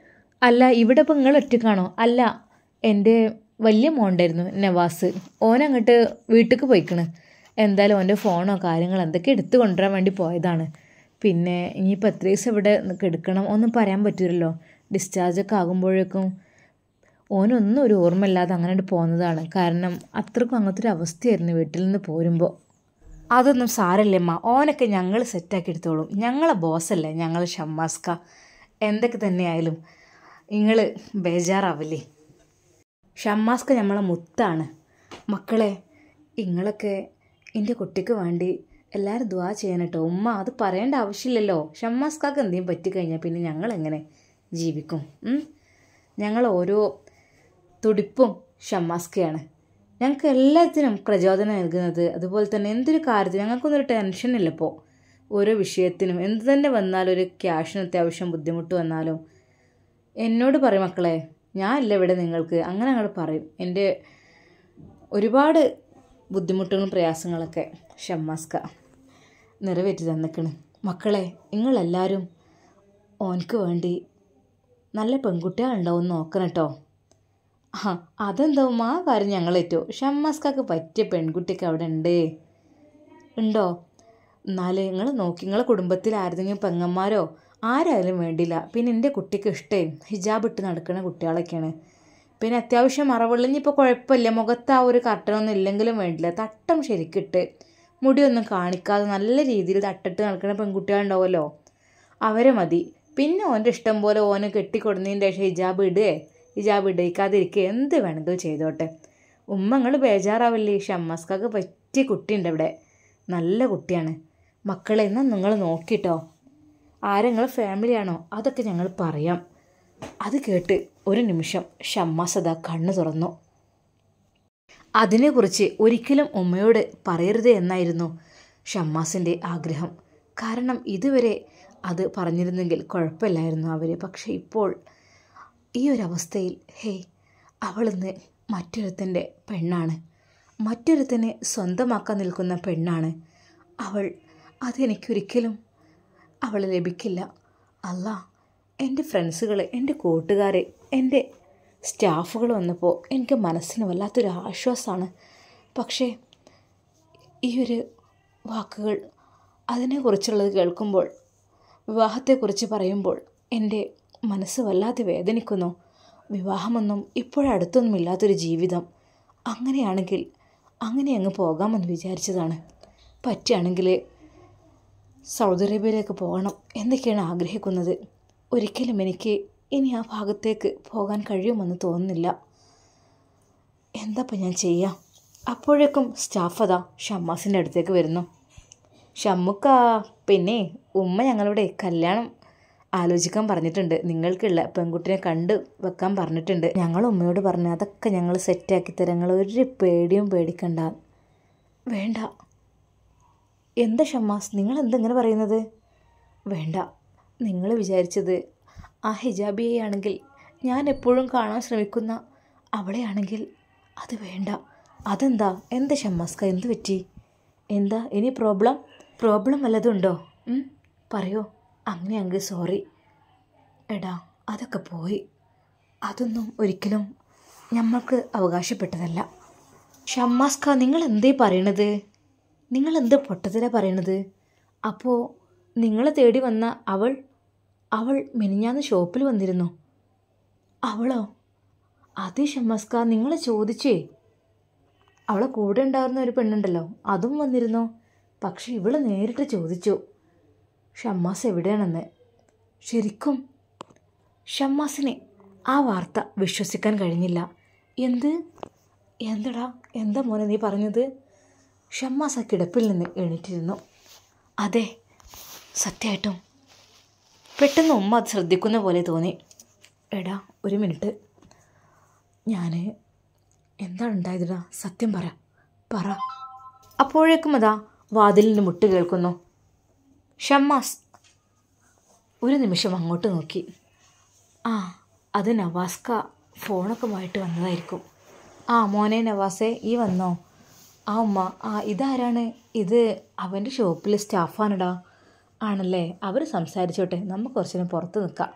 അല്ല, ഇവിടെ ഇപ്പോൾ നിങ്ങൾ ഒറ്റക്കാണോ? അല്ല, എൻ്റെ വലിയ മോണ്ടായിരുന്നു നവാസ്. ഓനങ്ങോട്ട് വീട്ടിലേക്ക് പോയിക്കണ്. എന്തായാലും ഓൻ്റെ ഫോണോ കാര്യങ്ങളോ എന്തൊക്കെ എടുത്തു കൊണ്ടുവരാൻ വേണ്ടി പോയതാണ്. പിന്നെ ഇനിയിപ്പോൾ എത്ര ദിവസം ഇവിടെ എടുക്കണം ഒന്നും പറയാൻ പറ്റില്ലല്ലോ. ഡിസ്ചാർജൊക്കെ ആകുമ്പോഴേക്കും ഓനൊന്നും ഒരു ഓർമ്മയില്ലാതെ അങ്ങനെ പോകുന്നതാണ്. കാരണം അത്രക്കും അങ്ങനത്തെ ഒരു അവസ്ഥയായിരുന്നു വീട്ടിൽ നിന്ന് പോരുമ്പോൾ. അതൊന്നും സാരല്ലേമ്മ, ഓനൊക്കെ ഞങ്ങൾ സെറ്റാക്കി എടുത്തോളും. ഞങ്ങളെ ബോസല്ലേ ഞങ്ങൾ ഷമ്മാസ്ക. എന്തൊക്കെ തന്നെയായാലും നിങ്ങൾ ബേജാറാവില്ലേ. ഷമ്മാസ്ക നമ്മളെ മുത്താണ്. മക്കളെ നിങ്ങളൊക്കെ എൻ്റെ കുട്ടിക്ക് വേണ്ടി എല്ലാവരും ദുആ ചെയ്യണം കേട്ടോ. ഉമ്മ അത് പറയേണ്ട ആവശ്യമില്ലല്ലോ. ഷമ്മാസ്കാക്ക് എന്തെങ്കിലും പറ്റിക്കഴിഞ്ഞാൽ പിന്നെ ഞങ്ങളെങ്ങനെ ജീവിക്കും? ഞങ്ങൾ ഓരോ തുടിപ്പും ഷമ്മാസ്കയാണ്. ഞങ്ങൾക്ക് എല്ലാത്തിനും പ്രചോദനം നൽകുന്നത്. അതുപോലെ തന്നെ എന്തൊരു കാര്യത്തിനും ഞങ്ങൾക്കൊന്നൊരു ടെൻഷനില്ല. ഇപ്പോൾ ഓരോ വിഷയത്തിനും എന്ത് തന്നെ വന്നാലും, ഒരു ക്യാഷിന് അത്യാവശ്യം ബുദ്ധിമുട്ട് വന്നാലും എന്നോട് പറയും മക്കളെ, ഞാൻ ഇല്ല ഇവിടെ നിങ്ങൾക്ക്, അങ്ങനെ അങ്ങോട്ട് പറയും. എൻ്റെ ഒരുപാട് ബുദ്ധിമുട്ടുകളും പ്രയാസങ്ങളൊക്കെ ഷമ്മാസ്ക നിറവേറ്റി തന്നിക്കണ്. മക്കളെ നിങ്ങളെല്ലാവരും ഓനക്ക് വേണ്ടി നല്ല പെൺകുട്ടികളുണ്ടാവും നോക്കണം കേട്ടോ. അതെന്താവും ആ കാര്യം ഞങ്ങളേറ്റോ. ഷമ്മാസ്കാക്ക് പറ്റിയ പെൺകുട്ടിയൊക്കെ അവിടെ ഉണ്ടോ? എന്നാലും നിങ്ങൾ നോക്കി, നിങ്ങളെ കുടുംബത്തിൽ ആരെങ്കിലും പെങ്ങന്മാരോ ആരായാലും വേണ്ടില്ല. പിന്നെ എൻ്റെ കുട്ടിക്ക് ഇഷ്ടേ ഹിജാബ് ഇട്ട് നടക്കുന്ന കുട്ടികളൊക്കെയാണ്. പിന്നെ അത്യാവശ്യം മറവുള്ളിഞ്ഞിപ്പോൾ കുഴപ്പമില്ല, മുഖത്ത് ആ ഒരു കർട്ടനൊന്നും ഇല്ലെങ്കിലും വേണ്ടില്ല, തട്ടം ശരിക്കിട്ട് മുടിയൊന്നും കാണിക്കാതെ നല്ല രീതിയിൽ തട്ടിട്ട് നടക്കുന്ന പെൺകുട്ടികളുണ്ടാവുമല്ലോ, അവരെ മതി. പിന്നെ ഓൻ്റെ ഇഷ്ടം പോലെ ഓന് കെട്ടിക്കൊടുന്നതിൻ്റെ ശേഷം ഹിജാബ് ഇടയിക്കാതിരിക്കുക എന്ത് വേണമെങ്കിലും ചെയ്തോട്ടെ. ഉമ്മങ്ങൾ ബേജാറാവില്ലേ. ഷമ്മാസ്കാക്ക് പറ്റിയ കുട്ടിയുണ്ട് ഇവിടെ, നല്ല കുട്ടിയാണ്. മക്കളെ എന്നാൽ നിങ്ങൾ നോക്കിട്ടോ, ആരെങ്ങൾ ഫാമിലിയാണോ അതൊക്കെ ഞങ്ങൾ പറയാം. അത് കേട്ട് ഒരു നിമിഷം ഷമ്മാസദ കണ്ണു തുറന്നു. അതിനെക്കുറിച്ച് ഒരിക്കലും ഉമ്മയോട് പറയരുത് എന്നായിരുന്നു ഷമ്മാസിൻ്റെ ആഗ്രഹം. കാരണം ഇതുവരെ അത് പറഞ്ഞിരുന്നെങ്കിൽ കുഴപ്പമില്ലായിരുന്നു അവർ. പക്ഷേ ഇപ്പോൾ ഈ ഒരവസ്ഥയിൽ അവളിന്ന് മറ്റൊരുത്തൻ്റെ പെണ്ണാണ്, മറ്റൊരുത്തനെ സ്വന്തമാക്കാൻ നിൽക്കുന്ന പെണ്ണാണ് അവൾ. അതെനിക്കൊരിക്കലും അവൾ ലഭിക്കില്ല. അല്ലാ, എൻ്റെ ഫ്രണ്ട്സുകൾ, എൻ്റെ കൂട്ടുകാർ, എൻ്റെ സ്റ്റാഫുകൾ വന്നപ്പോൾ എനിക്ക് മനസ്സിന് വല്ലാത്തൊരു ആശ്വാസമാണ്. പക്ഷേ ഈ ഒരു വാക്കുകൾ, അതിനെക്കുറിച്ചുള്ളത് കേൾക്കുമ്പോൾ, വിവാഹത്തെക്കുറിച്ച് പറയുമ്പോൾ എൻ്റെ മനസ്സ് വല്ലാതെ വേദനിക്കുന്നു. വിവാഹമൊന്നും ഇപ്പോഴടുത്തൊന്നും ഇല്ലാത്തൊരു ജീവിതം. അങ്ങനെയാണെങ്കിൽ അങ്ങനെ അങ്ങ് പോകാമെന്ന് വിചാരിച്ചതാണ്. പറ്റുകയാണെങ്കിൽ സൗദി അറേബ്യയിലേക്ക് പോകണം എന്നൊക്കെയാണ് ആഗ്രഹിക്കുന്നത്. ഒരിക്കലും എനിക്ക് ഇനി ആ ഭാഗത്തേക്ക് പോകാൻ കഴിയുമെന്ന് തോന്നുന്നില്ല. എന്താപ്പം ഞാൻ ചെയ്യാം? അപ്പോഴേക്കും സ്റ്റാഫ് ഷമ്മാസിൻ്റെ അടുത്തേക്ക് വരുന്നു. ഷമ്മുക്ക, പിന്നെ ഉമ്മ ഞങ്ങളുടെ കല്യാണം ആലോചിക്കാൻ പറഞ്ഞിട്ടുണ്ട്, നിങ്ങൾക്കുള്ള പെൺകുട്ടിനെ കണ്ട് വെക്കാൻ പറഞ്ഞിട്ടുണ്ട്. ഞങ്ങൾ ഉമ്മയോട് പറഞ്ഞു അതൊക്കെ ഞങ്ങൾ സെറ്റാക്കി തരാം, നിങ്ങൾ ഒരു പേടിയും പേടിക്കണ്ട. വേണ്ട. എന്താ ഷമ്മാസ്, നിങ്ങൾ എന്തെങ്ങനെ പറയുന്നത്? വേണ്ട, നിങ്ങൾ വിചാരിച്ചത് ആ ഹിജാബിയെയാണെങ്കിൽ, ഞാൻ എപ്പോഴും കാണാൻ ശ്രമിക്കുന്ന അവളെയാണെങ്കിൽ അത് വേണ്ട. അതെന്താ? എന്താ ഷമ്മാസ്ക, എന്ത് പറ്റി? എന്താ ഇനി പ്രോബ്ലം വല്ലതും ഉണ്ടോ? പറയോ. അങ്ങനെയാണെങ്കിൽ സോറി. എടാ, അതൊക്കെ പോയി. അതൊന്നും ഒരിക്കലും ഞമ്മൾക്ക് അവകാശപ്പെട്ടതല്ല. ഷമ്മാസ്ക, നിങ്ങൾ എന്തേ പറയണത്? നിങ്ങൾ എന്ത് പൊട്ടത്തിലാ പറയണത്? അപ്പോൾ നിങ്ങളെ തേടി വന്ന അവൾ മിനിഞ്ഞാന്ന് ഷോപ്പിൽ വന്നിരുന്നു. അവളോ? അതേ ഷമ്മാസ്ക, നിങ്ങളെ ചോദിച്ചേ. അവളെ കൂടെ ഉണ്ടായിരുന്ന ഒരു പെണ്ണുണ്ടല്ലോ, അതും വന്നിരുന്നു. പക്ഷെ ഇവൾ നേരിട്ട് ചോദിച്ചു ഷമ്മാസ് എവിടെയാണെന്ന്. ശരിക്കും? ഷമ്മാസിനെ ആ വാർത്ത വിശ്വസിക്കാൻ കഴിഞ്ഞില്ല. എന്തടാ, എന്താ മോനെ നീ പറഞ്ഞത്? ഷമ്മാസ് ആ കിടപ്പിൽ നിന്ന് എണീറ്റിരുന്നു. അതെ, സത്യമായിട്ടും. പെട്ടെന്ന് ഉമ്മ അത് ശ്രദ്ധിക്കുന്ന പോലെ തോന്നി. എടാ, ഒരു മിനിറ്റ്, ഞാൻ എന്താണ് ഉണ്ടായതിടാ, സത്യം പറ. അപ്പോഴേക്കും വാതിലിൻ്റെ മുട്ട് കേൾക്കുന്നു. ഷമ്മാസ് ഒരു നിമിഷം അങ്ങോട്ട് നോക്കി. അത് നവാസ്ക ഫോണൊക്കെ ആയിട്ട് വന്നതായിരിക്കും. മോനെ നവാസേ, ഈ വന്നോ? ഉമ്മ, ഇതാരാണ്? ഇത് അവൻ്റെ ഷോപ്പിലെ സ്റ്റാഫാണടാ. ആണല്ലേ, അവർ സംസാരിച്ചോട്ടെ, നമുക്ക് കുറച്ചു നേരം പുറത്ത് നിൽക്കാം.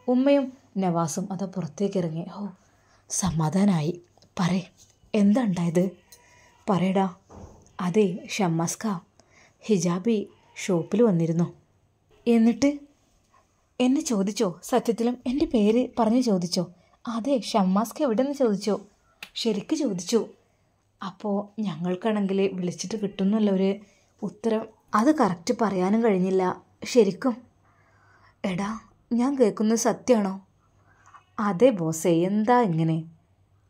ഉമ്മയും നവാസും പുറത്തേക്ക് ഇറങ്ങി. സമാധാനമായി. പറയ്, എന്താ ഉണ്ടായത്? പറയടാ. അതെ ഷമ്മാസ്ക, ഹിജാബി ഷോപ്പിൽ വന്നിരുന്നു. എന്നിട്ട് എന്നെ ചോദിച്ചോ? സത്യത്തിലും എൻ്റെ പേര് പറഞ്ഞ് ചോദിച്ചോ? അതെ, ഷമ്മാസ്ക എവിടെയെന്ന് ചോദിച്ചോ? ശരിക്ക് ചോദിച്ചു. അപ്പോൾ ഞങ്ങൾക്കാണെങ്കിൽ വിളിച്ചിട്ട് കിട്ടുന്നല്ല ഒരു ഉത്തരം. അത് കറക്റ്റ് പറയാനും കഴിഞ്ഞില്ല. ശരിക്കും എടാ, ഞാൻ കേൾക്കുന്നത് സത്യമാണോ? അതെ ബോസേ, എന്താ ഇങ്ങനെ?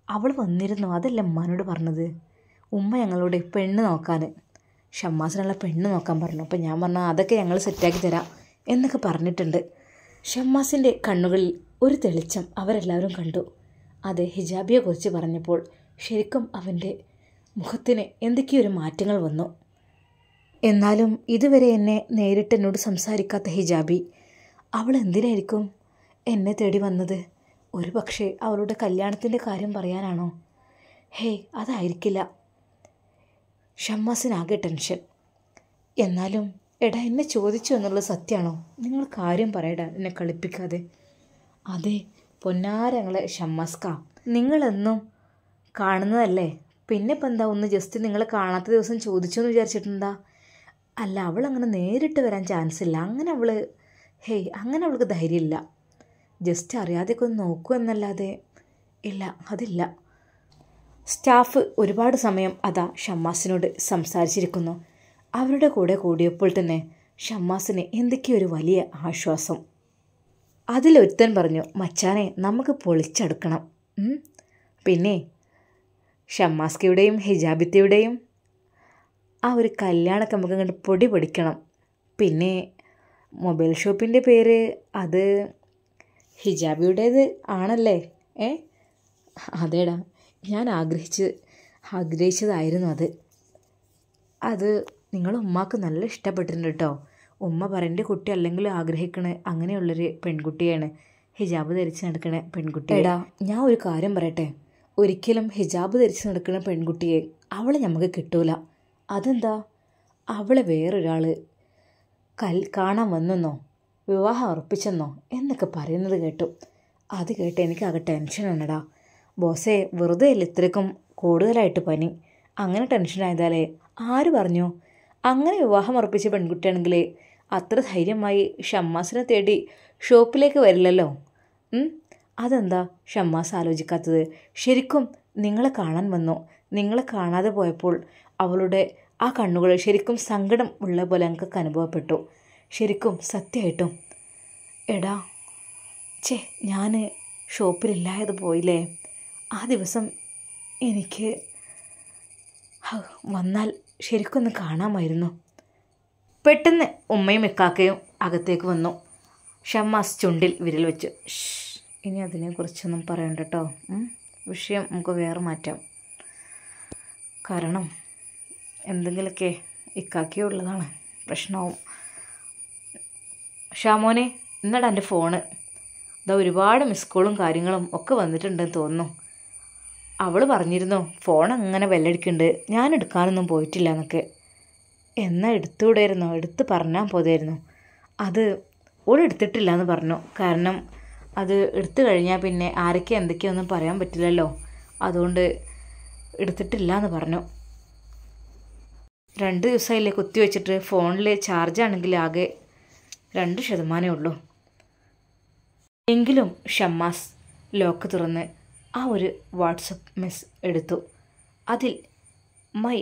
അവൾ വന്നിരുന്നു, അതല്ല ഉമ്മാനോട് പറഞ്ഞത്. ഉമ്മ ഞങ്ങളോട് പെണ്ണ് നോക്കാൻ, ഷമ്മാസിനുള്ള പെണ്ണ് നോക്കാൻ പറഞ്ഞു. അപ്പം ഞാൻ പറഞ്ഞു അതൊക്കെ ഞങ്ങൾ സെറ്റാക്കി തരാം എന്നൊക്കെ പറഞ്ഞിട്ടുണ്ട്. ഷമ്മാസിൻ്റെ കണ്ണുകളിൽ ഒരു തെളിച്ചം അവരെല്ലാവരും കണ്ടു. അതെ, ഹിജാബിയെക്കുറിച്ച് പറഞ്ഞപ്പോൾ ശരിക്കും അവൻ്റെ മുഖത്തിന് എന്തൊക്കെയൊരു മാറ്റങ്ങൾ വന്നു. എന്നാലും ഇതുവരെ എന്നെ നേരിട്ട് എന്നോട് സംസാരിക്കാത്ത ഹിജാബി, അവൾ എന്തിനായിരിക്കും എന്നെ തേടി വന്നത്? ഒരു പക്ഷേ അവളുടെ കല്യാണത്തിൻ്റെ കാര്യം പറയാനാണോ? ഹേയ്, അതായിരിക്കില്ല. ഷമ്മാസിനാകെ ടെൻഷൻ. എന്നാലും എടാ, എന്നെ ചോദിച്ചു എന്നുള്ളത് സത്യമാണോ? നിങ്ങൾ കാര്യം പറയടാ, എന്നെ കളിപ്പിക്കാതെ. അതെ പൊന്നാരങ്ങളെ ഷമ്മാസ്ക, നിങ്ങളെന്നും കാണുന്നതല്ലേ, പിന്നെ ഇപ്പം എന്താ ഒന്ന് ജസ്റ്റ് നിങ്ങൾ കാണാത്ത ദിവസം ചോദിച്ചു എന്ന് വിചാരിച്ചിട്ടുണ്ടാ? അല്ല, അവളങ്ങനെ നേരിട്ട് വരാൻ ചാൻസ് ഇല്ല. അങ്ങനെ അവൾക്ക് ധൈര്യമില്ല. ജസ്റ്റ് അറിയാതെയൊക്കെ ഒന്ന് നോക്കൂ എന്നല്ലാതെ. ഇല്ല, അതില്ല. സ്റ്റാഫ് ഒരുപാട് സമയം അതാ ഷമ്മാസിനോട് സംസാരിച്ചിരിക്കുന്നു. അവരുടെ കൂടെ കൂടിയപ്പോൾ തന്നെ ഷമ്മാസിന് എന്തൊക്കെയൊരു വലിയ ആശ്വാസം. അതിലൊരുത്തൻ പറഞ്ഞു, മച്ചാനെ നമുക്ക് പൊളിച്ചെടുക്കണം. പിന്നെ ഷമ്മാസ്കയുടെയും ഹിജാബിത്തയുടെയും ആ ഒരു കല്യാണമൊക്കെ നമുക്ക് കണ്ട് പൊടി പൊടിക്കണം. പിന്നെ മൊബൈൽ ഷോപ്പിൻ്റെ പേര് അത് ഹിജാബിയുടേത് ആണല്ലേ? അതേടാ, ഞാൻ ആഗ്രഹിച്ചതായിരുന്നു അത് നിങ്ങളുടെ ഉമ്മാക്ക് നല്ല ഇഷ്ടപ്പെട്ടിട്ടുണ്ട് കേട്ടോ. ഉമ്മ പറയേണ്ട കുട്ടി അല്ലെങ്കിൽ ആഗ്രഹിക്കണ അങ്ങനെയുള്ളൊരു പെൺകുട്ടിയാണ് ഹിജാബ് ധരിച്ച് നടക്കുന്ന പെൺകുട്ടി. എടാ, ഞാൻ ഒരു കാര്യം പറയട്ടെ, ഒരിക്കലും ഹിജാബ് ധരിച്ച് നടക്കുന്ന പെൺകുട്ടിയെ അവളെ നമുക്ക് കിട്ടൂല. അതെന്താ? അവളെ വേറൊരാൾ കാണാൻ വന്നെന്നോ വിവാഹം ഉറപ്പിച്ചെന്നോ എന്നൊക്കെ പറയുന്നത് കേട്ടു. അത് കേട്ട് എനിക്കാകെ ടെൻഷനാണെടാ. ബോസേ, വെറുതെ അല്ല ഇത്രയ്ക്കും കൂടുതലായിട്ട് പനി. അങ്ങനെ ടെൻഷനായതാലേ. ആര് പറഞ്ഞു? അങ്ങനെ വിവാഹം ഉറപ്പിച്ച പെൺകുട്ടിയാണെങ്കിൽ അത്ര ധൈര്യമായി ഷമ്മാസിനെ തേടി ഷോപ്പിലേക്ക് വരില്ലല്ലോ. അതെന്താ ഷമ്മാസ് ആലോചിക്കാത്തത്? ശരിക്കും നിങ്ങളെ കാണാൻ വന്നു. നിങ്ങളെ കാണാതെ പോയപ്പോൾ അവളുടെ ആ കണ്ണുകൾ ശരിക്കും സങ്കടം ഉള്ള പോലെ ഞങ്ങൾക്ക് അനുഭവപ്പെട്ടു. ശരിക്കും സത്യമായിട്ടും. എടാ, ഞാൻ ഷോപ്പിലില്ലാതെ പോയില്ലേ? ആ ദിവസം എനിക്ക് വന്നാൽ ശരിക്കൊന്ന് കാണാമായിരുന്നു. പെട്ടെന്ന് ഉമ്മയും ഇക്കാക്കയും അകത്തേക്ക് വന്നു. ഷമ്മാസ് ചുണ്ടിൽ വിരൽ വെച്ച്, ഇനി അതിനെക്കുറിച്ചൊന്നും പറയണ്ട കേട്ടോ. വിഷയം നമുക്ക് വേറെ മാറ്റാം. കാരണം എന്തെങ്കിലുമൊക്കെ ഇക്കാക്കയോ ഉള്ളതാണ്, പ്രശ്നവും. ഷാമോനെ, ഇന്നടാ എൻ്റെ ഫോണ് ഇതാ ഒരുപാട് മിസ് കോളും കാര്യങ്ങളും ഒക്കെ വന്നിട്ടുണ്ടെന്ന് തോന്നുന്നു. അവൾ പറഞ്ഞിരുന്നു ഫോൺ അങ്ങനെ ബെല്ലടിക്കുന്നുണ്ട്, ഞാൻ എടുക്കാനൊന്നും പോയിട്ടില്ല എന്നൊക്കെ. എന്നാൽ എടുത്തുകൂടായിരുന്നോ? എടുത്ത് പറഞ്ഞാൽ പോതായിരുന്നു. അത് ഓൾ എടുത്തിട്ടില്ല എന്ന് പറഞ്ഞു. കാരണം അത് എടുത്തു കഴിഞ്ഞാൽ പിന്നെ ആരൊക്കെ എന്തൊക്കെയൊന്നും പറയാൻ പറ്റില്ലല്ലോ. അതുകൊണ്ട് എടുത്തിട്ടില്ല എന്ന് പറഞ്ഞു. 2 ദിവസമായില്ലേ കുത്തി വെച്ചിട്ട്. ഫോണിൽ ചാർജാണെങ്കിൽ ആകെ 2% ഉള്ളൂ. എങ്കിലും ഷമ്മാസ് ലോക്ക് തുറന്ന് ആ ഒരു വാട്സപ്പ് എടുത്തു. അതിൽ മൈ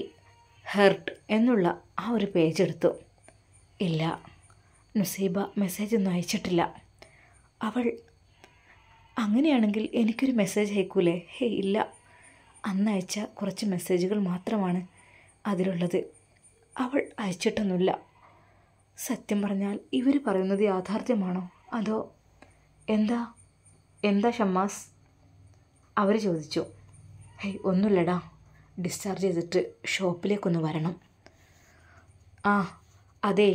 ഹെർട്ട് എന്നുള്ള ആ ഒരു പേജ് എടുത്തു. ഇല്ല, നുസൈബ മെസ്സേജൊന്നും അയച്ചിട്ടില്ല. അവൾ അങ്ങനെയാണെങ്കിൽ എനിക്കൊരു മെസ്സേജ് അയക്കൂലേ? ഇല്ല, അന്ന് അയച്ച കുറച്ച് മെസ്സേജുകൾ മാത്രമാണ് അതിലുള്ളത്. അവൾ അയച്ചിട്ടൊന്നുമില്ല. സത്യം പറഞ്ഞാൽ ഇവർ പറയുന്നത് യാഥാർത്ഥ്യമാണോ അതോ എന്താ ഷമ്മാസ്? അവർ ചോദിച്ചു. ഒന്നുമില്ലടാ, ഡിസ്ചാർജ് ചെയ്തിട്ട് ഷോപ്പിലേക്കൊന്ന് വരണം. അതെ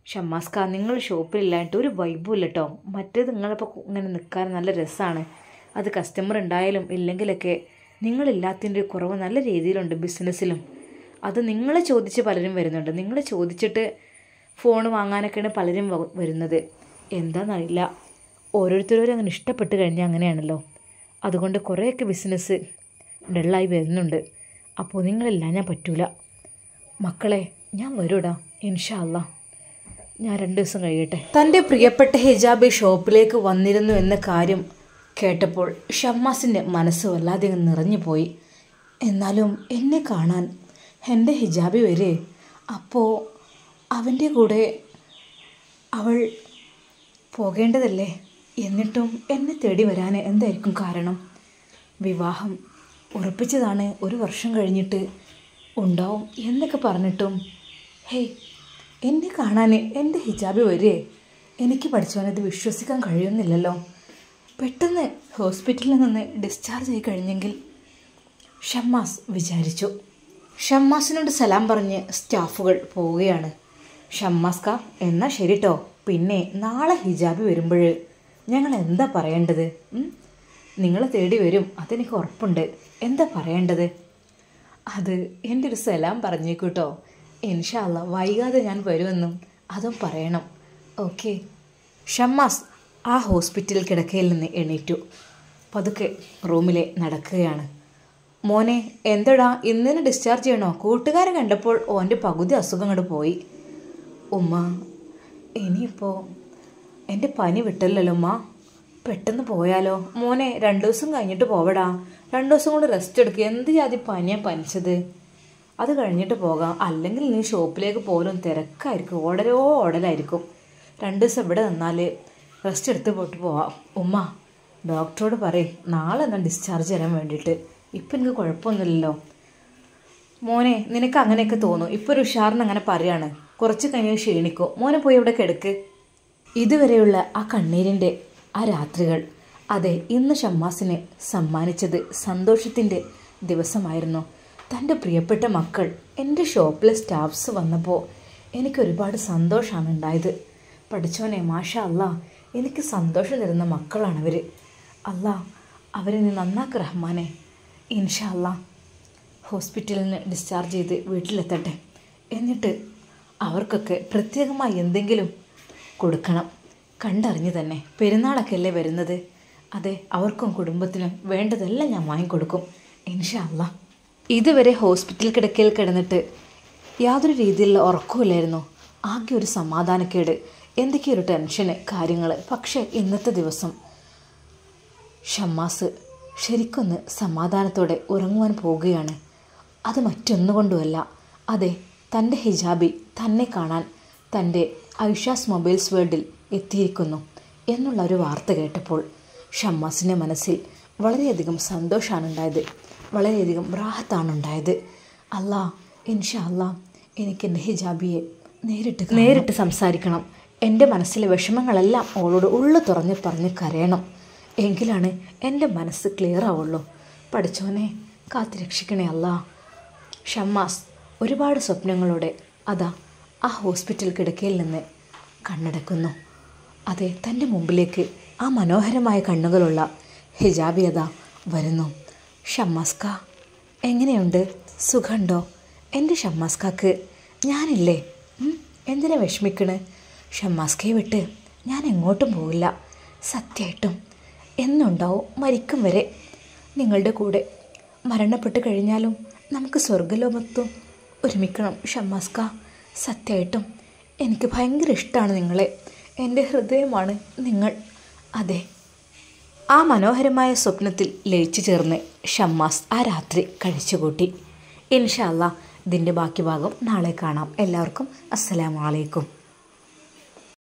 ഷമ്മാസ്ക, നിങ്ങൾ ഷോപ്പിലില്ലായിട്ട് ഒരു വൈബും ഇല്ല കേട്ടോ. മറ്റേത് നിങ്ങളിപ്പോൾ ഇങ്ങനെ നിൽക്കാൻ നല്ല രസമാണ്. അത് കസ്റ്റമർ ഉണ്ടായാലും ഇല്ലെങ്കിലൊക്കെ നിങ്ങളില്ലാത്തതിൻ്റെ ഒരു കുറവ് നല്ല രീതിയിലുണ്ട് ബിസിനസ്സിലും. അത് നിങ്ങളെ ചോദിച്ച് പലരും വരുന്നുണ്ട്. നിങ്ങൾ ചോദിച്ചിട്ട് ഫോൺ വാങ്ങാനൊക്കെയാണ് പലരും വരുന്നത്. എന്താണെന്നറിയില്ല, ഓരോരുത്തരും അങ്ങനെ ഇഷ്ടപ്പെട്ട് കഴിഞ്ഞാൽ അങ്ങനെയാണല്ലോ. അതുകൊണ്ട് കുറേയൊക്കെ ബിസിനസ് ഡള്ളായി വരുന്നുണ്ട്. അപ്പോൾ നിങ്ങളില്ല ഞാൻ പറ്റൂല. മക്കളെ ഞാൻ വരൂടാ, ഇൻഷാ അല്ലാ. ഞാൻ 2 ദിവസം കഴിയട്ടെ. തൻ്റെ പ്രിയപ്പെട്ട ഹിജാബി ഷോപ്പിലേക്ക് വന്നിരുന്നു എന്ന കാര്യം കേട്ടപ്പോൾ ഷമ്മാസിൻ്റെ മനസ്സ് വല്ലാതെ നിറഞ്ഞു പോയി. എന്നാലും എന്നെ കാണാൻ എൻ്റെ ഹിജാബി വരെ, അപ്പോൾ അവൻ്റെ കൂടെ അവൾ പോകേണ്ടതല്ലേ? എന്നിട്ടും എന്നെ തേടി വരാൻ എന്തായിരിക്കും കാരണം? വിവാഹം ഉറപ്പിച്ചതാണ്, 1 വർഷം കഴിഞ്ഞിട്ട് ഉണ്ടാവും എന്നൊക്കെ പറഞ്ഞിട്ടും ഹേയ്, എന്നെ കാണാൻ എൻ്റെ ഹിജാബി വരെ. എനിക്ക് പഠിച്ചവനത് വിശ്വസിക്കാൻ കഴിയുന്നില്ലല്ലോ. പെട്ടെന്ന് ഹോസ്പിറ്റലിൽ നിന്ന് ഡിസ്ചാർജ് ആയി കഴിഞ്ഞെങ്കിൽ ഷമ്മാസ് വിചാരിച്ചു. ഷമ്മാസിനോട് സലാം പറഞ്ഞ് സ്റ്റാഫുകൾ പോവുകയാണ്. ഷമ്മാസ്ക എന്നാൽ ശരി കേട്ടോ, പിന്നെ നാളെ ഹിജാബി വരുമ്പോൾ ഞങ്ങൾ എന്താ പറയേണ്ടത്? നിങ്ങളെ തേടി വരും, അതെനിക്ക് ഉറപ്പുണ്ട്. എന്താ പറയേണ്ടത്? അത് എൻ്റെ ഒരു സലാം പറഞ്ഞേക്കൂട്ടോ. ഇൻഷാ അല്ലാ വൈകാതെ ഞാൻ വരുമെന്നും അതും പറയണം. ഓക്കെ. ഷമ്മാസ് ആ ഹോസ്പിറ്റൽ കിടക്കയിൽ നിന്ന് എണീറ്റു. പതുക്കെ റൂമിലെ നടക്കുകയാണ്. മോനെ എന്തടാ, ഇന്നിനെ ഡിസ്ചാർജ് ചെയ്യണോ? കൂട്ടുകാരെ കണ്ടപ്പോൾ ഓൻ്റെ പകുതി അസുഖം അങ്ങോട്ട് പോയി. ഉമ്മ ഇനിയിപ്പോൾ എൻ്റെ പനി വിട്ടല്ലോ ഉമ്മ, പെട്ടെന്ന് പോയാലോ? മോനെ 2 ദിവസം കഴിഞ്ഞിട്ട് പോവടാ. 2 ദിവസം കൊണ്ട് റെസ്റ്റ് എടുക്കുക. എന്ത് ജാതി പനിയാണ് പനിച്ചത്? അത് കഴിഞ്ഞിട്ട് പോകാം. അല്ലെങ്കിൽ നീ ഷോപ്പിലേക്ക് പോലും തിരക്കായിരിക്കും, ഓടലായിരിക്കും. 2 ദിവസം ഇവിടെ നിന്നാൽ റെസ്റ്റ് എടുത്ത് പോയിട്ട് പോവാം. ഉമ്മ ഡോക്ടറോട് പറയും നാളെ എന്നാൽ ഡിസ്ചാർജ് തരാൻ വേണ്ടിയിട്ട്. ഇപ്പം എനിക്ക് കുഴപ്പമൊന്നുമില്ലല്ലോ. മോനെ നിനക്ക് അങ്ങനെയൊക്കെ തോന്നും, ഇപ്പോൾ ഒരു ഉഷാറിന് അങ്ങനെ പറയാണ്. കുറച്ച് കഴിഞ്ഞ് ക്ഷീണിക്കും. മോനെ പോയി ഇവിടെ കിടക്ക്. ഇതുവരെയുള്ള ആ കണ്ണീരിൻ്റെ ആ രാത്രികൾ, അതെ, ഇന്ന് ഷമ്മാസിനെ സമ്മാനിച്ചത് സന്തോഷത്തിൻ്റെ ദിവസമായിരുന്നു. തൻ്റെ പ്രിയപ്പെട്ട മക്കൾ, എൻ്റെ ഷോപ്പിലെ സ്റ്റാഫ്സ് വന്നപ്പോൾ എനിക്കൊരുപാട് സന്തോഷമാണ് ഉണ്ടായത്. പഠിച്ചോനെ മാഷാ അല്ലാ, എനിക്ക് സന്തോഷം തരുന്ന മക്കളാണവർ. അല്ലാ അവരെ നീ നന്നാക്ക് റഹ്മാനെ. ഇൻഷാ അല്ലാ ഹോസ്പിറ്റലിൽ നിന്ന് ഡിസ്ചാർജ് ചെയ്ത് വീട്ടിലെത്തട്ടെ. എന്നിട്ട് അവർക്കൊക്കെ പ്രത്യേകമായി എന്തെങ്കിലും കൊടുക്കണം. കണ്ടറിഞ്ഞ് തന്നെ. പെരുന്നാളൊക്കെ അല്ലേ വരുന്നത്. അതെ, അവർക്കും കുടുംബത്തിനും വേണ്ടതെല്ലാം ഞാൻ വാങ്ങിക്കൊടുക്കും ഇൻഷാ അല്ലാ. ഇതുവരെ ഹോസ്പിറ്റൽ കിടക്കയിൽ കിടന്നിട്ട് യാതൊരു രീതിയിലുള്ള ഉറക്കമില്ലായിരുന്നു. ആകെ ഒരു സമാധാനക്കേട്, എന്തൊക്കെയൊരു ടെൻഷന് കാര്യങ്ങൾ. പക്ഷേ ഇന്നത്തെ ദിവസം ഷമ്മാസ് ശരിക്കൊന്ന് സമാധാനത്തോടെ ഉറങ്ങുവാൻ പോവുകയാണ്. അത് മറ്റൊന്നുകൊണ്ടുമല്ല, അതെ, തൻ്റെ ഹിജാബി തന്നെ കാണാൻ തൻ്റെ ഐഷാസ് മൊബൈൽസ് വേൾഡിൽ എത്തിയിരിക്കുന്നു എന്നുള്ള ഒരു വാർത്ത കേട്ടപ്പോൾ ഷമ്മാസിൻ്റെ മനസ്സിൽ വളരെയധികം സന്തോഷമാണ് ഉണ്ടായത്, വളരെയധികം റാഹത്താണുണ്ടായത്. അല്ലാ ഇൻഷാ അല്ലാ എനിക്ക് എൻ്റെ ഹിജാബിയെ നേരിട്ട് സംസാരിക്കണം. എൻ്റെ മനസ്സിലെ വിഷമങ്ങളെല്ലാം അവളോട് ഉള്ളു തുറന്ന് പറഞ്ഞ് കരയണം. എങ്കിലാണ് എൻ്റെ മനസ്സ് ക്ലിയർ ആവുള്ളൂ. പഠിച്ചോനെ കാത്തുരക്ഷിക്കണേ അല്ലാ. ഷമ്മാസ് ഒരുപാട് സ്വപ്നങ്ങളോടെ അതാ ആ ഹോസ്പിറ്റൽ കിടക്കയിൽ നിന്ന് കണ്ണടക്കുന്നു. അതെ, തൻ്റെ മുമ്പിലേക്ക് ആ മനോഹരമായ കണ്ണുകളുള്ള ഹിജാബി അതാ വരുന്നു. ഷമ്മാസ്ക എങ്ങനെയുണ്ട്? സുഖമുണ്ടോ? എൻ്റെ ഷമ്മാസ്കാക്ക് ഞാനില്ലേ, എന്തിനാ വിഷമിക്കണ്? ഷമ്മാസ്കയെ വിട്ട് ഞാൻ എങ്ങോട്ടും പോകില്ല. സത്യമായിട്ടും എന്നുണ്ടാവും മരിക്കും വരെ നിങ്ങളുടെ കൂടെ. മരണപ്പെട്ട് കഴിഞ്ഞാലും നമുക്ക് സ്വർഗ്ഗലോകത്തും ഒരുമിക്കണം ഷമ്മാസ്ക. സത്യമായിട്ടും എനിക്ക് ഭയങ്കര ഇഷ്ടമാണ് നിങ്ങളെ. എൻ്റെ ഹൃദയമാണ് നിങ്ങൾ. അതെ, ആ മനോഹരമായ സ്വപ്നത്തിൽ ലയിച്ചു ചേർന്ന് ഷമ്മാസ് ആ രാത്രി കഴിച്ചുകൂട്ടി. ഇൻഷാ അല്ലാ ഇതിൻ്റെ ബാക്കി ഭാഗം നാളെ കാണാം. എല്ലാവർക്കും അസ്സലാമു അലൈക്കും.